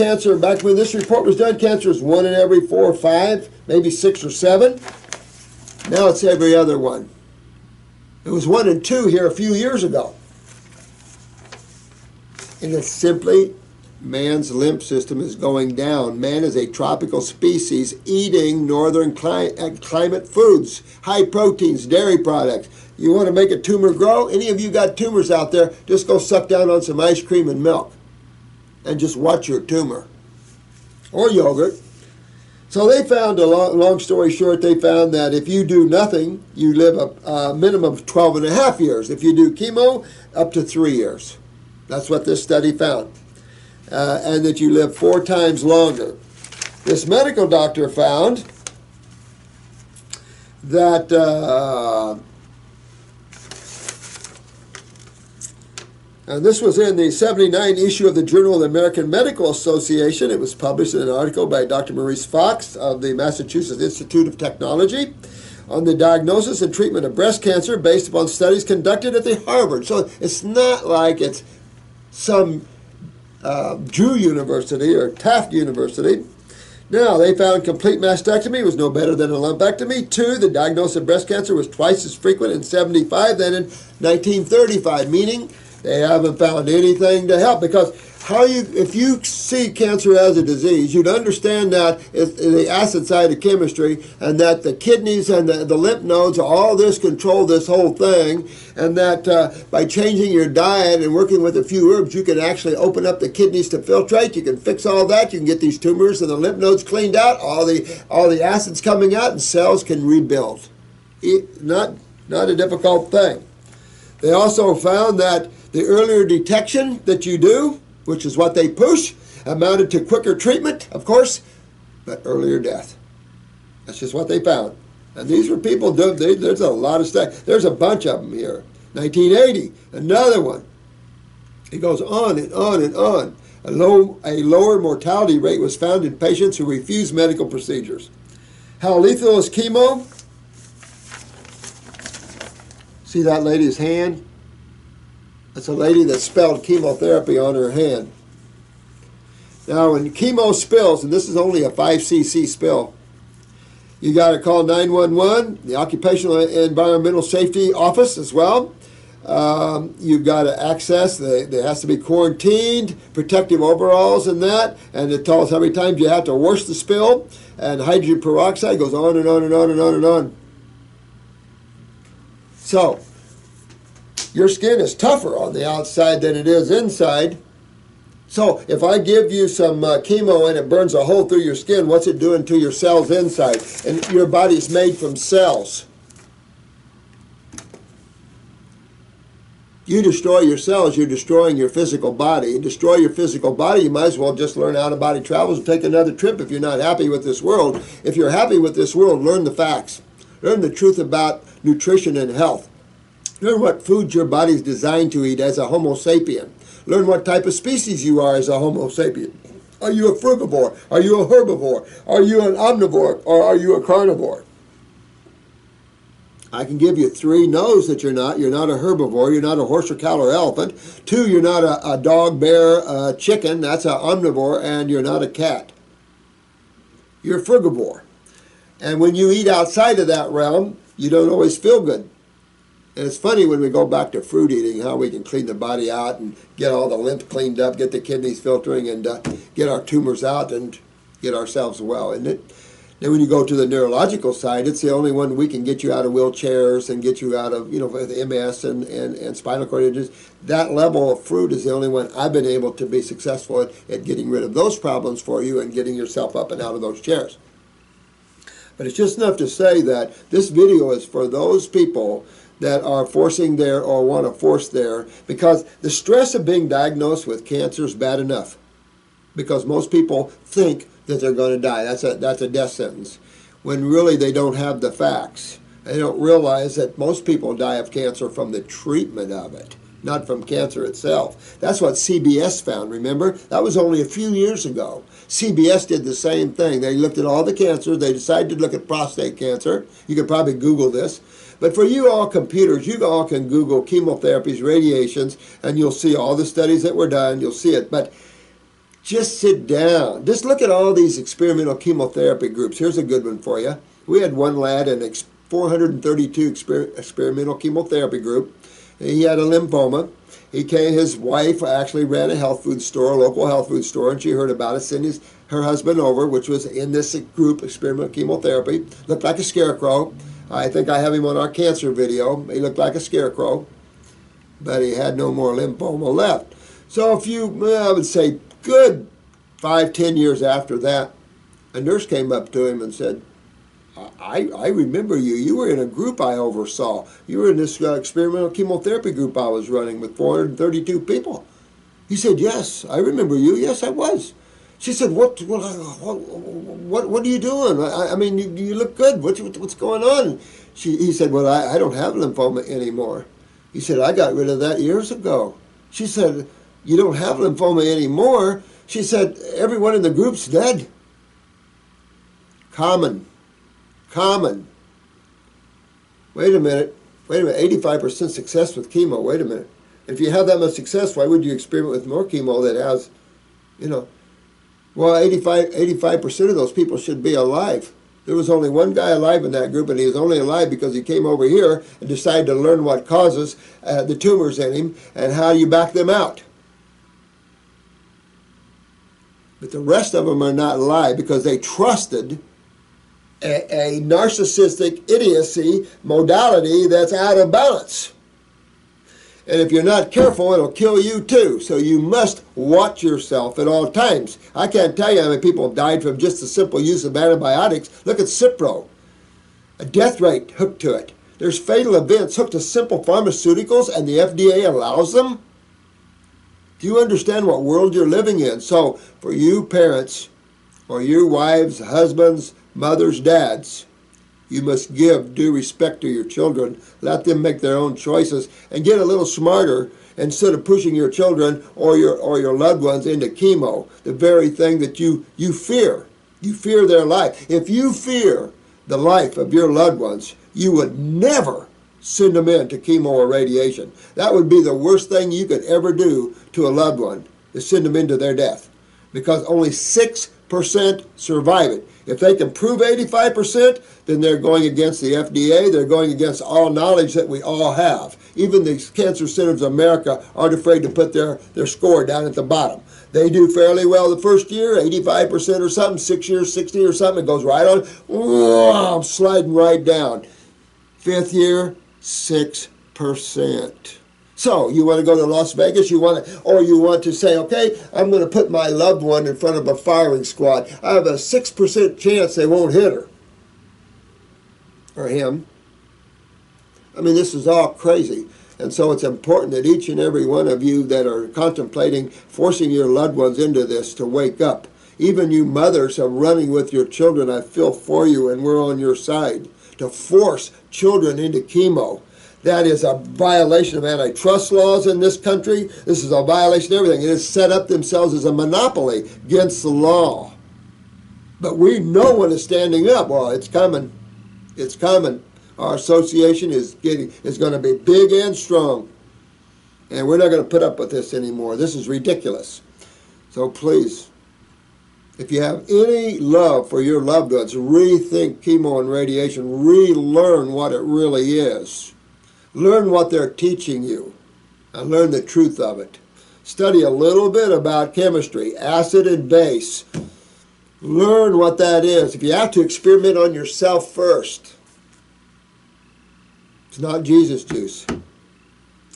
back when this report was done, cancer was 1 in every 4 or 5, maybe 6 or 7. Now it's every other one. It was 1 in 2 here a few years ago. And it's simply man's lymph system is going down. Man is a tropical species eating northern climate foods, high proteins, dairy products. You want to make a tumor grow? Any of you got tumors out there, just go suck down on some ice cream and milk and just watch your tumor. Or yogurt. So they found, long story short, they found that if you do nothing, you live a minimum of 12 and a half years. If you do chemo, up to 3 years. That's what this study found. And that you live 4 times longer. This medical doctor found that and this was in the 79 issue of the Journal of the American Medical Association. It was published in an article by Dr. Maurice Fox of the Massachusetts Institute of Technology on the diagnosis and treatment of breast cancer based upon studies conducted at the Harvard. So it's not like it's some Drew University or Taft University. Now, they found complete mastectomy was no better than a lumpectomy. 2, the diagnosis of breast cancer was twice as frequent in 75 than in 1935, meaning they haven't found anything to help. Because if you see cancer as a disease, you'd understand that it's the acid side of chemistry, and that the kidneys and the lymph nodes, all this control this whole thing, and that by changing your diet and working with a few herbs, you can actually open up the kidneys to filtrate. You can fix all that. You can get these tumors and the lymph nodes cleaned out, all the acids coming out, and cells can rebuild. Not a difficult thing. They also found that the earlier detection that you do, which is what they push, amounted to quicker treatment, of course, but earlier death. That's just what they found. And these were people, there's a lot of stuff. There's a bunch of them here. 1980, another one. It goes on and on and on. A lower mortality rate was found in patients who refused medical procedures. How lethal is chemo? See that lady's hand? That's a lady that spelled chemotherapy on her hand. Now, when chemo spills, and this is only a 5 cc spill, you got to call 911, the Occupational Environmental Safety Office as well. You've got to access, there has to be quarantined, protective overalls and that, and it tells how many times you have to wash the spill, and hydrogen peroxide goes on and on and on and on and on. So, your skin is tougher on the outside than it is inside. So if I give you some chemo and it burns a hole through your skin, what's it doing to your cells inside? And your body's made from cells. You destroy your cells, you're destroying your physical body. You destroy your physical body, you might as well just learn how the body travels and take another trip if you're not happy with this world. If you're happy with this world, learn the facts. Learn the truth about nutrition and health. Learn what foods your body's designed to eat as a Homo sapien. Learn what type of species you are as a Homo sapien. Are you a frugivore? Are you a herbivore? Are you an omnivore? Or are you a carnivore? I can give you 3 no's that you're not. You're not a herbivore. You're not a horse or cow or elephant. 2, you're not a dog, bear, chicken. That's an omnivore. And you're not a cat. You're a frugivore. And when you eat outside of that realm, you don't always feel good. And it's funny when we go back to fruit eating, how we can clean the body out and get all the lymph cleaned up, get the kidneys filtering, and get our tumors out and get ourselves well, isn't it? Then when you go to the neurological side, it's the only one we can get you out of wheelchairs and get you out of, with MS and spinal cord injuries. That level of fruit is the only one I've been able to be successful at getting rid of those problems for you and getting yourself up and out of those chairs. But it's just enough to say that this video is for those people that are forcing their or want to force their, because the stress of being diagnosed with cancer is bad enough. Because most people think that they're going to die. That's a death sentence. When really they don't have the facts. They don't realize that most people die of cancer from the treatment of it, not from cancer itself. That's what CBS found, remember? That was only a few years ago. CBS did the same thing. They looked at all the cancers. They decided to look at prostate cancer. You could probably Google this. But for you all computers, you all can Google chemotherapies, radiations, and you'll see all the studies that were done. You'll see it. But just sit down. Just look at all these experimental chemotherapy groups. Here's a good one for you. We had one lad in a 432 experimental chemotherapy group. He had a lymphoma. His wife actually ran a health food store, a local health food store, and she heard about it, sent her husband over, which was in this group, experimental chemotherapy. Looked like a scarecrow. I think I have him on our cancer video. He looked like a scarecrow, but he had no more lymphoma left. So I would say, good 5-10 years after that, a nurse came up to him and said, I remember you. You were in a group I oversaw. You were in this experimental chemotherapy group I was running with 432 people. He said, yes, I remember you. Yes, I was. She said, what are you doing? I mean, you look good. What's going on? He said, well, I don't have lymphoma anymore. He said, I got rid of that years ago. She said, you don't have lymphoma anymore? She said, everyone in the group's dead. Common. Wait a minute, 85% success with chemo, wait a minute. If you have that much success, why would you experiment with more chemo that has, well, 85% of those people should be alive. There was only one guy alive in that group, and he was only alive because he came over here and decided to learn what causes the tumors in him and how you back them out. But the rest of them are not alive because they trusted a narcissistic idiocy modality that's out of balance. And if you're not careful, it'll kill you too. So you must watch yourself at all times. I can't tell you how many people have died from just the simple use of antibiotics. Look at Cipro. A death rate hooked to it. There's fatal events hooked to simple pharmaceuticals, and the FDA allows them? Do you understand what world you're living in? So for you parents, or you wives, husbands, mothers, dads, you must give due respect to your children. Let them make their own choices and get a little smarter instead of pushing your children or your loved ones into chemo, the very thing that you fear. You fear their life. If you fear the life of your loved ones, you would never send them into chemo or radiation. That would be the worst thing you could ever do to a loved one, is send them into their death, because only 6% survive it. If they can prove 85%, then they're going against the FDA. They're going against all knowledge that we all have. Even the Cancer Centers of America aren't afraid to put their score down at the bottom. They do fairly well the first year, 85% or something, 6 years, 60 or something. It goes right on, whoa, sliding right down. 5th year, 6%. So you want to go to Las Vegas, you want to say, okay, I'm going to put my loved one in front of a firing squad. I have a 6% chance they won't hit her or him. I mean, this is all crazy. And so it's important that each and every one of you that are contemplating forcing your loved ones into this to wake up. Even you mothers are running with your children. I feel for you, and we're on your side. To force children into chemo, that is a violation of antitrust laws in this country. This is a violation of everything. It has set up themselves as a monopoly against the law. But no one is standing up. Well, it's coming. It's coming. Our association is going to be big and strong. And we're not going to put up with this anymore. This is ridiculous. So please, if you have any love for your loved ones, rethink chemo and radiation. Relearn what it really is. Learn what they're teaching you. And learn the truth of it. Study a little bit about chemistry, acid and base. Learn what that is. If you have to, experiment on yourself first. It's not Jesus juice.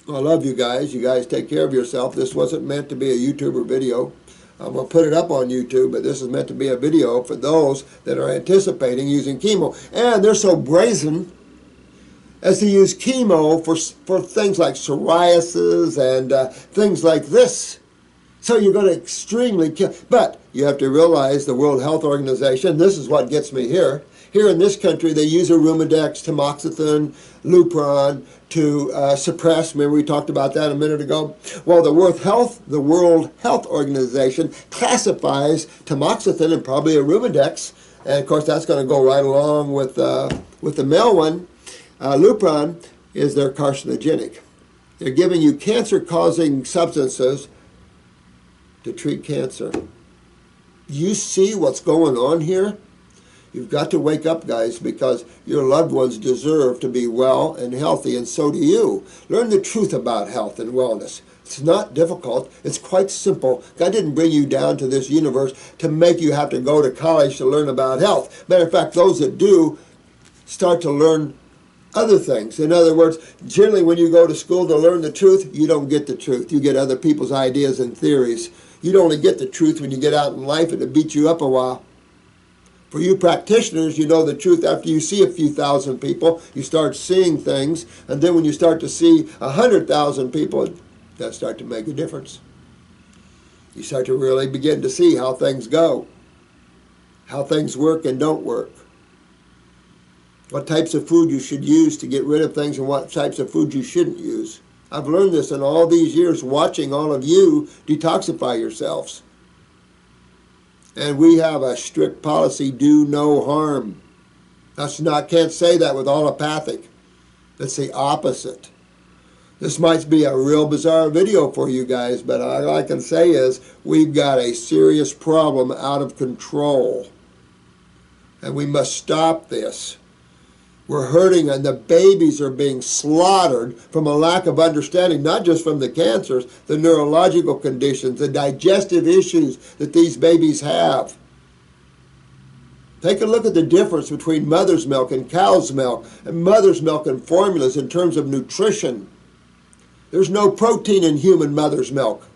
I love you guys. You guys take care of yourself. This wasn't meant to be a YouTuber video. I'm going to put it up on YouTube, but this is meant to be a video for those that are anticipating using chemo. And they're so brazen as to use chemo for things like psoriasis and things like this. So you're going to extremely kill. But you have to realize the World Health Organization, this is what gets me here. Here in this country, they use arimidex, tamoxifen, Lupron to suppress. Remember we talked about that a minute ago? Well, the World Health Organization classifies tamoxifen and probably arimidex, and of course that's going to go right along with the male one. Lupron is their carcinogenic. They're giving you cancer-causing substances to treat cancer. You see what's going on here? You've got to wake up, guys, because your loved ones deserve to be well and healthy, and so do you. Learn the truth about health and wellness. It's not difficult. It's quite simple. God didn't bring you down to this universe to make you have to go to college to learn about health. Matter of fact, those that do start to learn other things. In other words, generally when you go to school to learn the truth, you don't get the truth. You get other people's ideas and theories. You only get the truth when you get out in life and it beats you up a while. For you practitioners, you know the truth after you see a few thousand people. You start seeing things, and then when you start to see 100,000 people, that start to make a difference. You start to really begin to see how things go, how things work and don't work, what types of food you should use to get rid of things and what types of food you shouldn't use. I've learned this in all these years watching all of you detoxify yourselves. And we have a strict policy, do no harm. Can't say that with allopathic. That's the opposite. This might be a real bizarre video for you guys, but all I can say is we've got a serious problem out of control. And we must stop this. We're hurting, and the babies are being slaughtered from a lack of understanding, not just from the cancers, the neurological conditions, the digestive issues that these babies have. Take a look at the difference between mother's milk and cow's milk, and mother's milk and formulas in terms of nutrition. There's no protein in human mother's milk.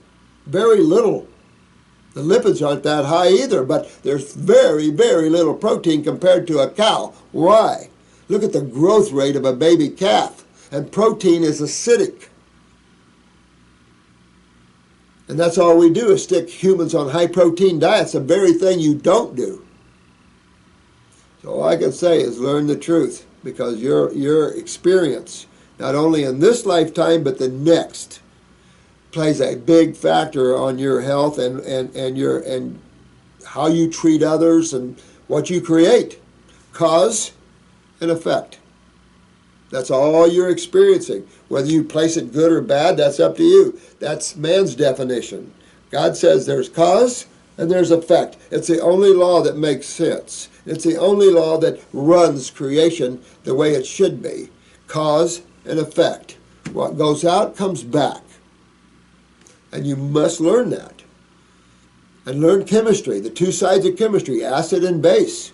Very little. The lipids aren't that high either, but there's very, very little protein compared to a cow. Why? Look at the growth rate of a baby calf, and protein is acidic. And that's all we do is stick humans on high-protein diets, the very thing you don't do. So all I can say is learn the truth, because your experience, not only in this lifetime but the next, plays a big factor on your health and how you treat others and what you create. Cause and effect. That's all you're experiencing. Whether you place it good or bad, that's up to you. That's man's definition. God says there's cause and there's effect. It's the only law that makes sense. It's the only law that runs creation the way it should be. Cause and effect. What goes out comes back. And you must learn that. And learn chemistry, the two sides of chemistry, acid and base.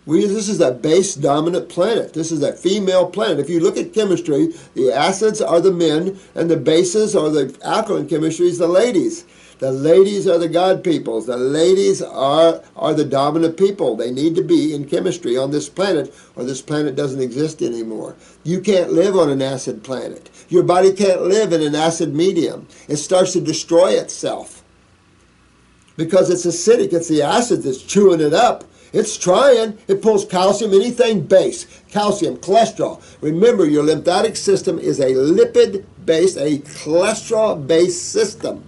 This is a base-dominant planet. This is a female planet. If you look at chemistry, the acids are the men, and the bases or the alkaline chemistry is the ladies. The ladies are the God peoples. The ladies are the dominant people. They need to be in chemistry on this planet, or this planet doesn't exist anymore. You can't live on an acid planet. Your body can't live in an acid medium. It starts to destroy itself because it's acidic. It's the acid that's chewing it up. It's trying. It pulls calcium, anything base, calcium, cholesterol. Remember, your lymphatic system is a lipid-based, a cholesterol-based system.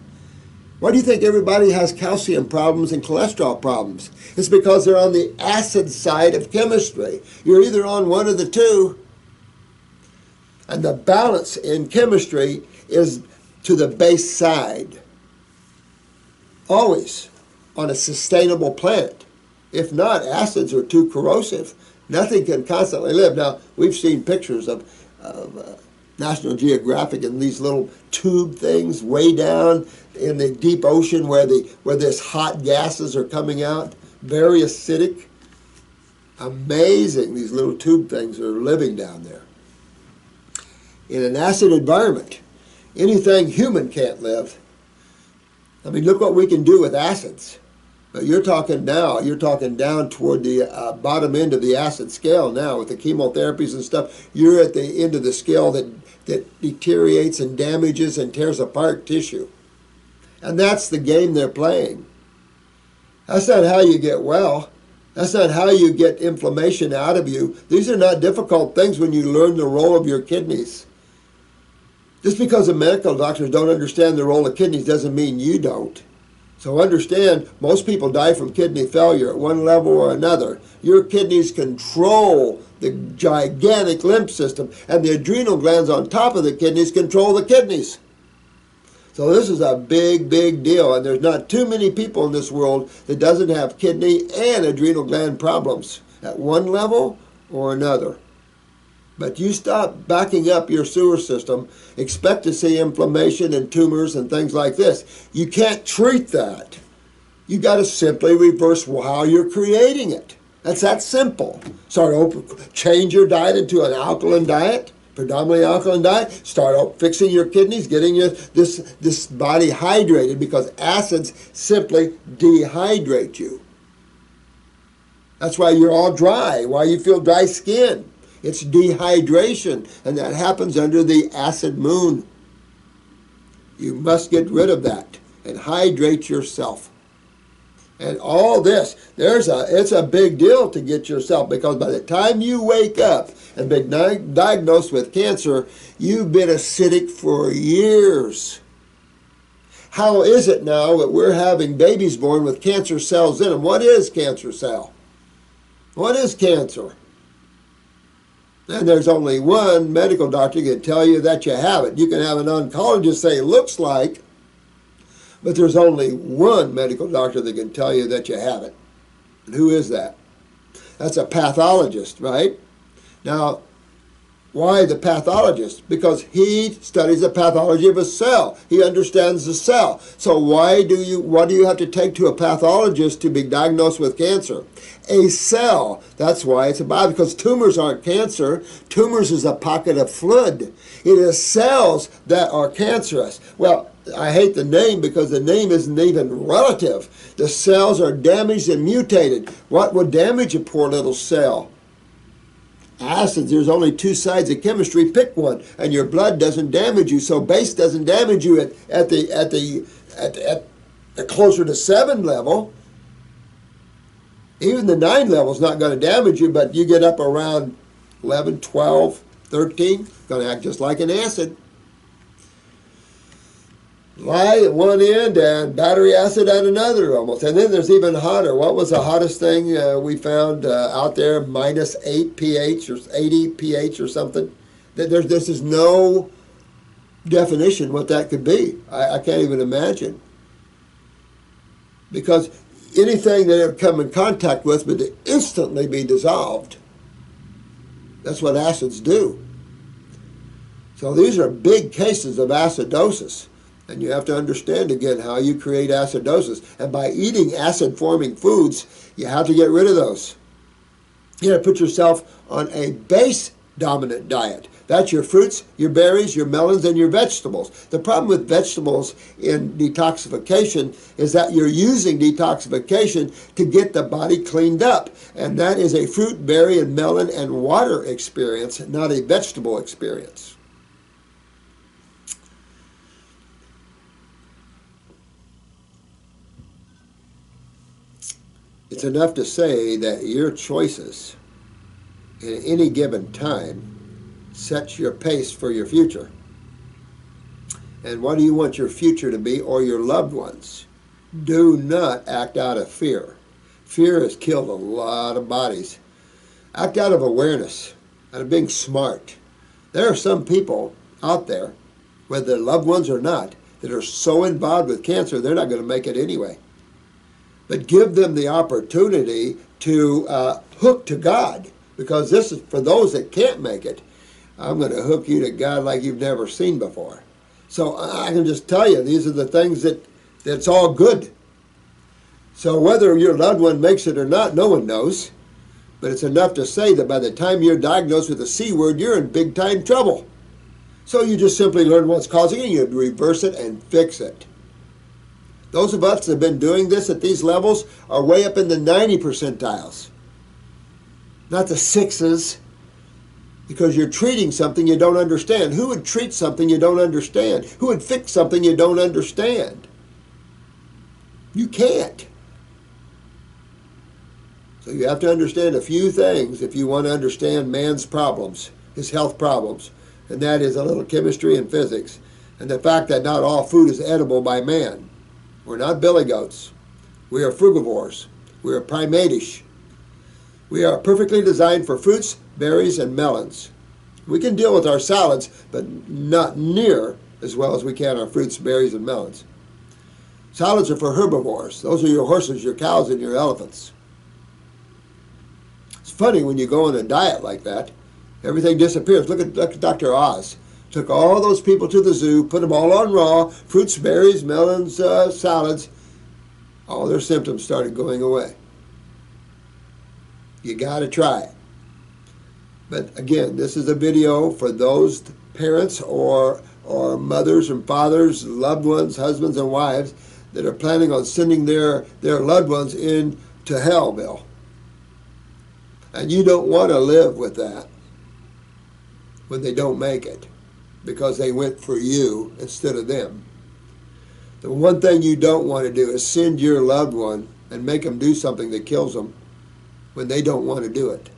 Why do you think everybody has calcium problems and cholesterol problems? It's because they're on the acid side of chemistry. You're either on one of the two. And the balance in chemistry is to the base side. Always on a sustainable planet. If not, acids are too corrosive. Nothing can constantly live. Now, we've seen pictures of National Geographic and these little tube things way down in the deep ocean where this hot gases are coming out. Very acidic. Amazing, these little tube things are living down there. In an acid environment, anything human can't live. I mean, look what we can do with acids. But you're talking down toward the bottom end of the acid scale now with the chemotherapies and stuff. You're at the end of the scale that deteriorates and damages and tears apart tissue. And that's the game they're playing. That's not how you get well. That's not how you get inflammation out of you. These are not difficult things when you learn the role of your kidneys. Just because the medical doctors don't understand the role of kidneys doesn't mean you don't. So understand, most people die from kidney failure at one level or another. Your kidneys control the gigantic lymph system, and the adrenal glands on top of the kidneys control the kidneys. So this is a big, big deal, and there's not too many people in this world that doesn't have kidney and adrenal gland problems at one level or another. But you stop backing up your sewer system, expect to see inflammation and tumors and things like this. You can't treat that. You got to simply reverse how you're creating it. That's that simple. Change your diet into an alkaline diet, predominantly alkaline diet. Start fixing your kidneys, getting this body hydrated, because acids simply dehydrate you. That's why you're all dry, why you feel dry skin. It's dehydration, and that happens under the acid moon. You must get rid of that and hydrate yourself. And all this, it's a big deal to get yourself, because by the time you wake up and been diagnosed with cancer, you've been acidic for years. How is it now that we're having babies born with cancer cells in them? What is cancer cell? What is cancer? And there's only one medical doctor who can tell you that you have it. You can have an oncologist say it looks like, but there's only one medical doctor that can tell you that you have it. And who is that? That's a pathologist, right? Now, why the pathologist? Because he studies the pathology of a cell. He understands the cell. So what do you have to take to a pathologist to be diagnosed with cancer? A cell. That's why it's a bio, because tumors aren't cancer. Tumors is a pocket of fluid. It is cells that are cancerous. Well, I hate the name because the name isn't even relative. The cells are damaged and mutated. What would damage a poor little cell? Acids. There's only two sides of chemistry. Pick one, and your blood doesn't damage you. So base doesn't damage you at the closer to 7 level. Even the 9 level is not going to damage you, but you get up around 11, 12, 13, going to act just like an acid. Lye at one end and battery acid at another almost. And then there's even hotter. What was the hottest thing we found out there? -8 pH or 80 pH or something. This is no definition what that could be. I can't even imagine. Because anything that it would come in contact with would instantly be dissolved. That's what acids do. So these are big cases of acidosis. And you have to understand, again, how you create acidosis. And by eating acid-forming foods, you have to get rid of those. You got to put yourself on a base dominant diet. That's your fruits, your berries, your melons, and your vegetables. The problem with vegetables in detoxification is that you're using detoxification to get the body cleaned up. And that is a fruit, berry, and melon and water experience, not a vegetable experience. It's enough to say that your choices at any given time sets your pace for your future. And what do you want your future to be, or your loved ones? Do not act out of fear. Fear has killed a lot of bodies. Act out of awareness, out of being smart. There are some people out there, whether they're loved ones or not, that are so involved with cancer they're not going to make it anyway. But give them the opportunity to hook to God, because this is for those that can't make it. I'm going to hook you to God like you've never seen before. So I can just tell you, these are the things that's all good. So whether your loved one makes it or not, no one knows. But it's enough to say that by the time you're diagnosed with the C word, you're in big time trouble. So you just simply learn what's causing it, you reverse it and fix it. Those of us that have been doing this at these levels are way up in the 90 percentiles. Not the 6s. Because you're treating something you don't understand. Who would treat something you don't understand? Who would fix something you don't understand? You can't. So you have to understand a few things if you want to understand man's problems, his health problems. And that is a little chemistry and physics. And the fact that not all food is edible by man. We're not billy goats. We are frugivores. We are primatish. We are perfectly designed for fruits, berries, and melons. We can deal with our salads, but not near as well as we can our fruits, berries, and melons. Salads are for herbivores. Those are your horses, your cows, and your elephants. It's funny when you go on a diet like that, everything disappears. Look at Dr. Oz. Took all those people to the zoo, put them all on raw, fruits, berries, melons, salads. All their symptoms started going away. You got to try it. But again, this is a video for those parents or mothers and fathers, loved ones, husbands and wives that are planning on sending their loved ones into hellville. And you don't want to live with that when they don't make it, because they went for you instead of them. The one thing you don't want to do is send your loved one and make them do something that kills them when they don't want to do it.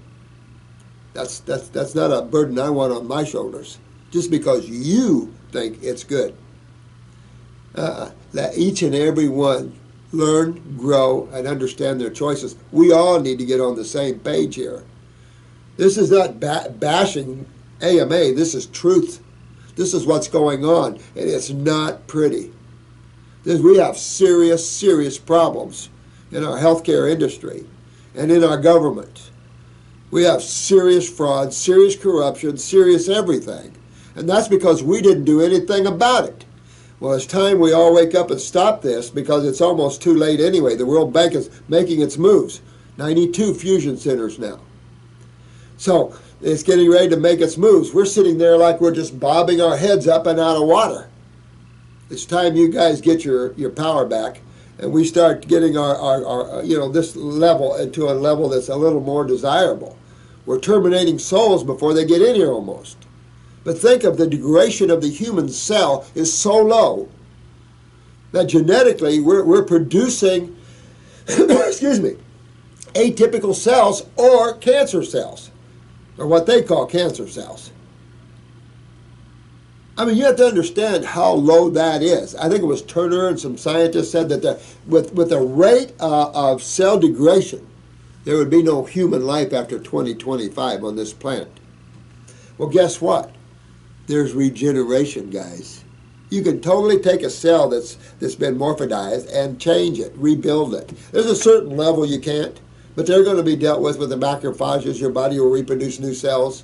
That's not a burden I want on my shoulders, just because you think it's good. Let each and every one learn, grow, and understand their choices. We all need to get on the same page here. This is not bashing AMA. This is truth. This is what's going on, and it's not pretty. We have serious, serious problems in our healthcare industry and in our government. We have serious fraud, serious corruption, serious everything. And that's because we didn't do anything about it. Well, it's time we all wake up and stop this, because it's almost too late anyway. The World Bank is making its moves. 92 fusion centers now. So it's getting ready to make its moves. We're sitting there like we're just bobbing our heads up and out of water. It's time you guys get your power back, and we start getting our this level into a level that's a little more desirable. We're terminating souls before they get in here almost. But think of the degradation of the human cell is so low that genetically we're producing excuse me, atypical cells or cancer cells, or what they call cancer cells. I mean, you have to understand how low that is. I think it was Turner and some scientists said that with the rate of cell degradation, there would be no human life after 2025 on this planet. Well, guess what? There's regeneration, guys. You can totally take a cell that's been morphodized and change it, rebuild it. There's a certain level you can't, but they're going to be dealt with the macrophages. Your body will reproduce new cells.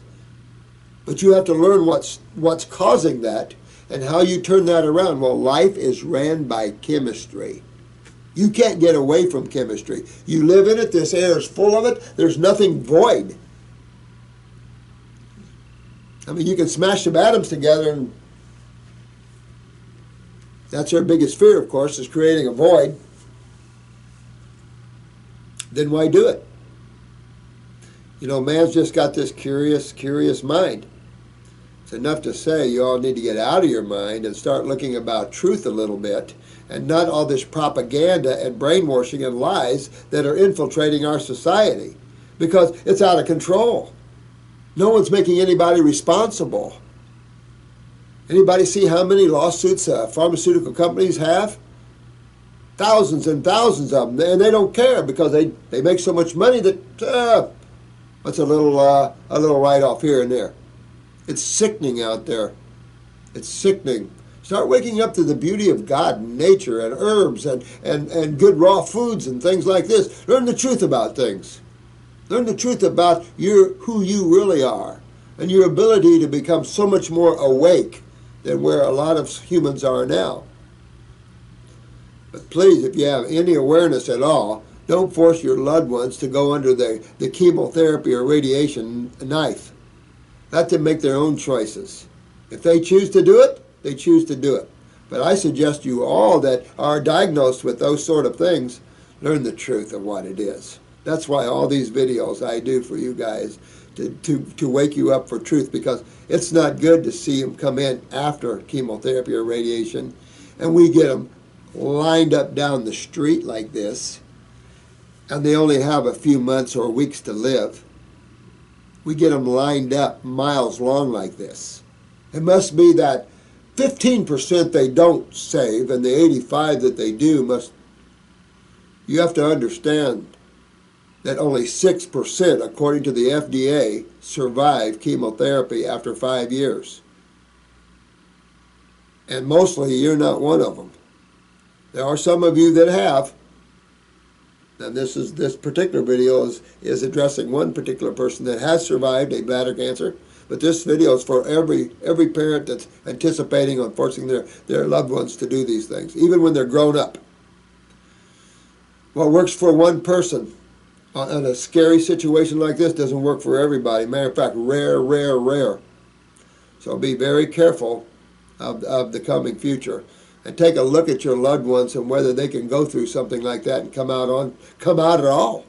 But you have to learn what's causing that and how you turn that around. Well, life is ran by chemistry. You can't get away from chemistry. You live in it. This air is full of it. There's nothing void. I mean, you can smash some atoms together, and that's our biggest fear, of course, is creating a void. Then why do it? You know, man's just got this curious mind. It's enough to say you all need to get out of your mind and start looking about truth a little bit, and not all this propaganda and brainwashing and lies that are infiltrating our society, because it's out of control. No one's making anybody responsible. Anybody see how many lawsuits pharmaceutical companies have? Thousands and thousands of them, and they don't care because they make so much money that what's a little write-off here and there. It's sickening out there. It's sickening. Start waking up to the beauty of God and nature and herbs and good raw foods and things like this. Learn the truth about things. Learn the truth about who you really are and your ability to become so much more awake than where a lot of humans are now. But please, if you have any awareness at all, don't force your loved ones to go under the chemotherapy or radiation knife. Let them make their own choices. If they choose to do it, they choose to do it. But I suggest you all that are diagnosed with those sort of things, learn the truth of what it is. That's why all these videos I do for you guys, to wake you up for truth, because it's not good to see them come in after chemotherapy or radiation, and we get them lined up down the street like this, and they only have a few months or weeks to live. We get them lined up miles long like this. It must be that 15% they don't save, and the 85% that they do must. You have to understand that only 6%, according to the FDA, survive chemotherapy after 5 years. And mostly you're not one of them. There are some of you that have. And this particular video is addressing one particular person that has survived a bladder cancer. But this video is for every parent that's anticipating on forcing their loved ones to do these things, even when they're grown up. What works for one person in a scary situation like this doesn't work for everybody. Matter of fact, rare. So be very careful of the coming future. And take a look at your loved ones and whether they can go through something like that and come out at all.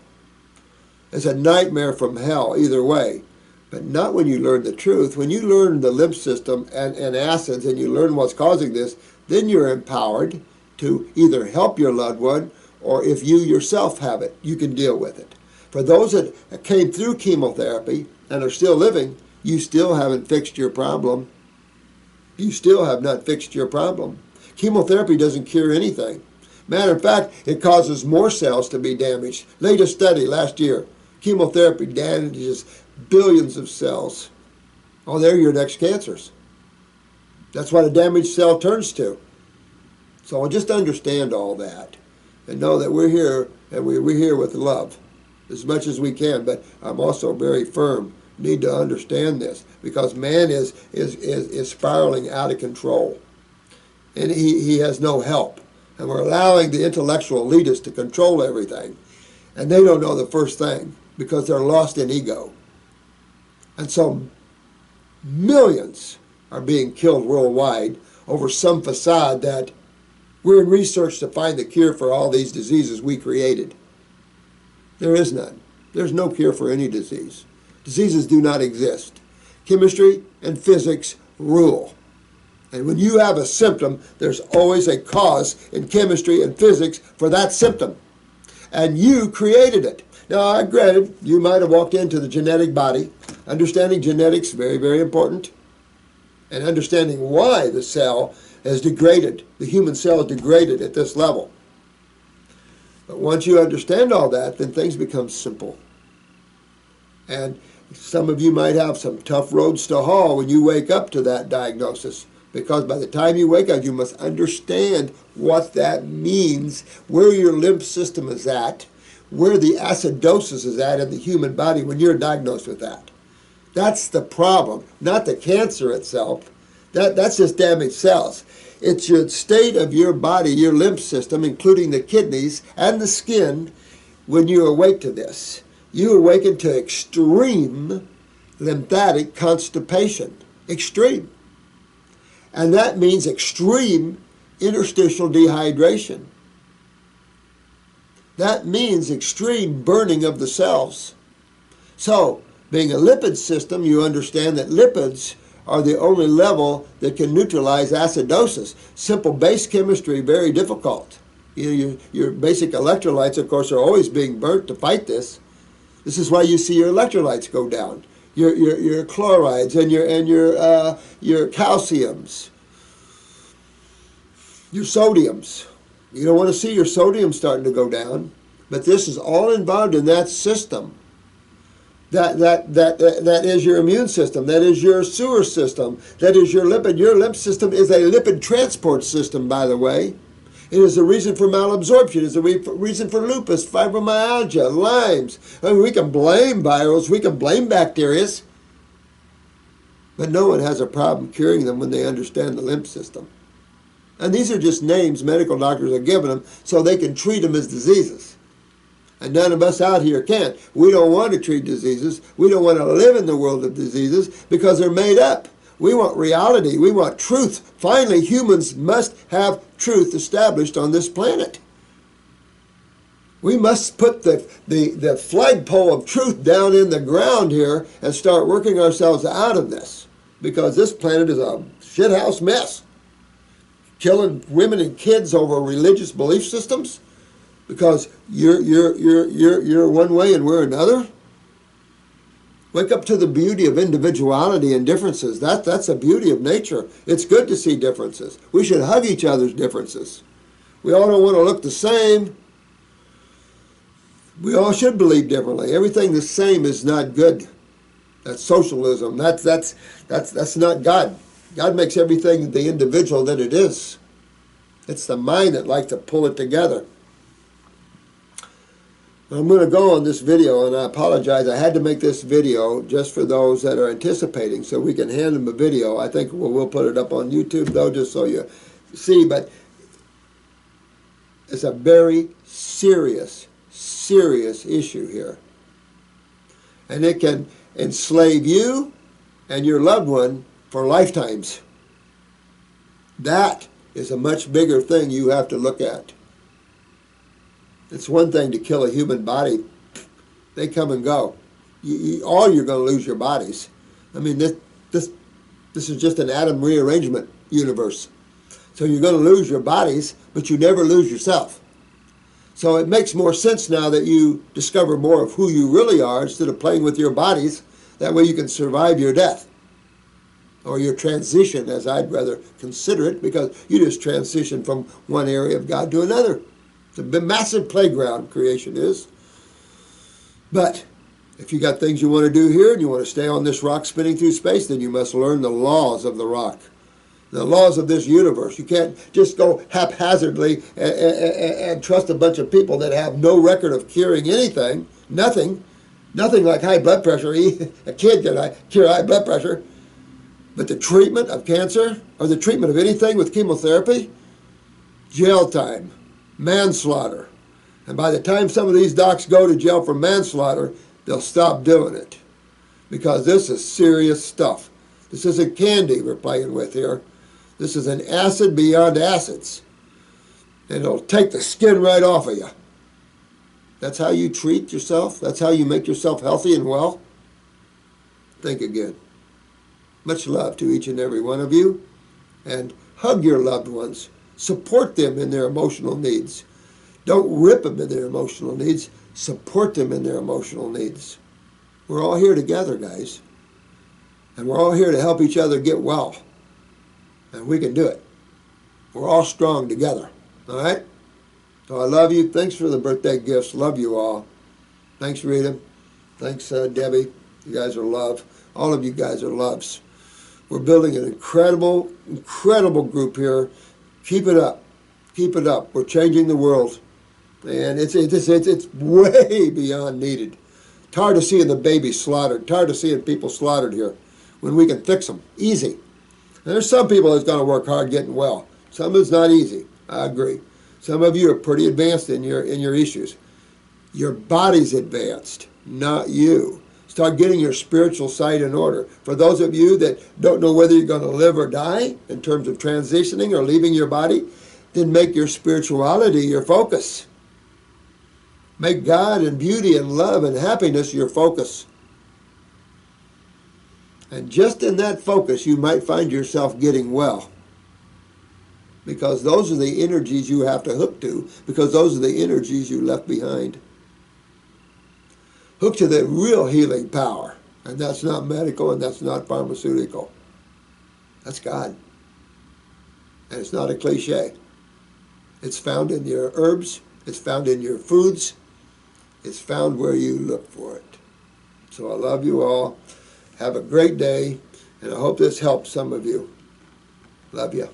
It's a nightmare from hell either way. But not when you learn the truth. When you learn the lymph system and acids and you learn what's causing this, then you're empowered to either help your loved one, or if you yourself have it, you can deal with it. For those that came through chemotherapy and are still living, you still haven't fixed your problem. You still have not fixed your problem. Chemotherapy doesn't cure anything. Matter of fact, it causes more cells to be damaged. Latest study last year, chemotherapy damages billions of cells. Oh, they're your next cancers. That's what a damaged cell turns to. So just understand all that and know that we're here, and we're here with love as much as we can. But I'm also very firm. Need to understand this, because man is spiraling out of control. And he has no help. And we're allowing the intellectual elitists to control everything. And they don't know the first thing because they're lost in ego. And so millions are being killed worldwide over some facade that we're in research to find the cure for all these diseases we created. There is none. There's no cure for any disease. Diseases do not exist. Chemistry and physics rule. And when you have a symptom, there's always a cause in chemistry and physics for that symptom. And you created it. Now, granted, you might have walked into the genetic body. Understanding genetics, very, very important. And understanding why the cell is degraded, the human cell is degraded at this level. But once you understand all that, then things become simple. And some of you might have some tough roads to haul when you wake up to that diagnosis. Because by the time you wake up, you must understand what that means, where your lymph system is at, where the acidosis is at in the human body when you're diagnosed with that. That's the problem, not the cancer itself. That's just damaged cells. It's your state of your body, your lymph system, including the kidneys and the skin, when you awake to this. You awaken to extreme lymphatic constipation. Extreme. And that means extreme interstitial dehydration. That means extreme burning of the cells. So, being a lipid system, you understand that lipids are the only level that can neutralize acidosis. Simple base chemistry, very difficult. Your basic electrolytes, of course, are always being burnt to fight this. This is why you see your electrolytes go down. Your chlorides and your calciums, your sodiums. You don't want to see your sodium starting to go down, but this is all involved in that system. That is your immune system. That is your sewer system. That is your lipid. Your lymph system is a lipid transport system, by the way. It is a reason for malabsorption. It's a reason for lupus, fibromyalgia, Lyme's. I mean, we can blame virals. We can blame bacteria. But no one has a problem curing them when they understand the lymph system. And these are just names medical doctors are giving them so they can treat them as diseases. And none of us out here can. We don't want to treat diseases. We don't want to live in the world of diseases because they're made up. We want reality. We want truth. Finally, humans must have truth established on this planet. We must put the flagpole of truth down in the ground here and start working ourselves out of this, because this planet is a shithouse mess. Killing women and kids over religious belief systems because you're one way and we're another. Wake up to the beauty of individuality and differences. That's the beauty of nature. It's good to see differences. We should hug each other's differences. We all don't want to look the same. We all should believe differently. Everything the same is not good. That's socialism. That's not God. God makes everything the individual that it is. It's the mind that likes to pull it together. I'm going to go on this video, and I apologize. I had to make this video just for those that are anticipating, so we can hand them a video. I think we'll put it up on YouTube, though, just so you see. But it's a very serious issue here. And it can enslave you and your loved one for lifetimes. That is a much bigger thing you have to look at. It's one thing to kill a human body. They come and go. All you're going to lose your bodies. I mean, this is just an atom rearrangement universe. So you're going to lose your bodies, but you never lose yourself. So it makes more sense now that you discover more of who you really are instead of playing with your bodies. That way you can survive your death. Or your transition, as I'd rather consider it, because you just transition from one area of God to another. It's a massive playground, creation is. But if you got things you want to do here and you want to stay on this rock spinning through space, then you must learn the laws of the rock, the laws of this universe. You can't just go haphazardly and trust a bunch of people that have no record of curing anything. Nothing like high blood pressure. A kid can cure high blood pressure. But the treatment of cancer or the treatment of anything with chemotherapy, jail time, manslaughter. And by the time some of these docs go to jail for manslaughter, they'll stop doing it. Because this is serious stuff. This isn't candy we're playing with here. This is an acid beyond acids. And it'll take the skin right off of you. That's how you treat yourself? That's how you make yourself healthy and well? Think again. Much love to each and every one of you. And hug your loved ones. Support them in their emotional needs. Don't rip them in their emotional needs. Support them in their emotional needs. We're all here together, guys. And we're all here to help each other get well. And we can do it. We're all strong together. All right? So I love you. Thanks for the birthday gifts. Love you all. Thanks, Rita. Thanks, Debbie. You guys are love. All of you guys are loves. We're building an incredible group here. Keep it up. Keep it up. We're changing the world. And it's way beyond needed. Tired of seeing the babies slaughtered. Tired of seeing people slaughtered here when we can fix them. Easy. And there's some people that's going to work hard getting well. Some is not easy. I agree. Some of you are pretty advanced in your issues. Your body's advanced, not you. Start getting your spiritual side in order. For those of you that don't know whether you're going to live or die in terms of transitioning or leaving your body, then make your spirituality your focus. Make God and beauty and love and happiness your focus. And just in that focus, you might find yourself getting well. Because those are the energies you have to hook to, because those are the energies you left behind. Hook to the real healing power. And that's not medical and that's not pharmaceutical. That's God. And it's not a cliche. It's found in your herbs. It's found in your foods. It's found where you look for it. So I love you all. Have a great day. And I hope this helps some of you. Love you.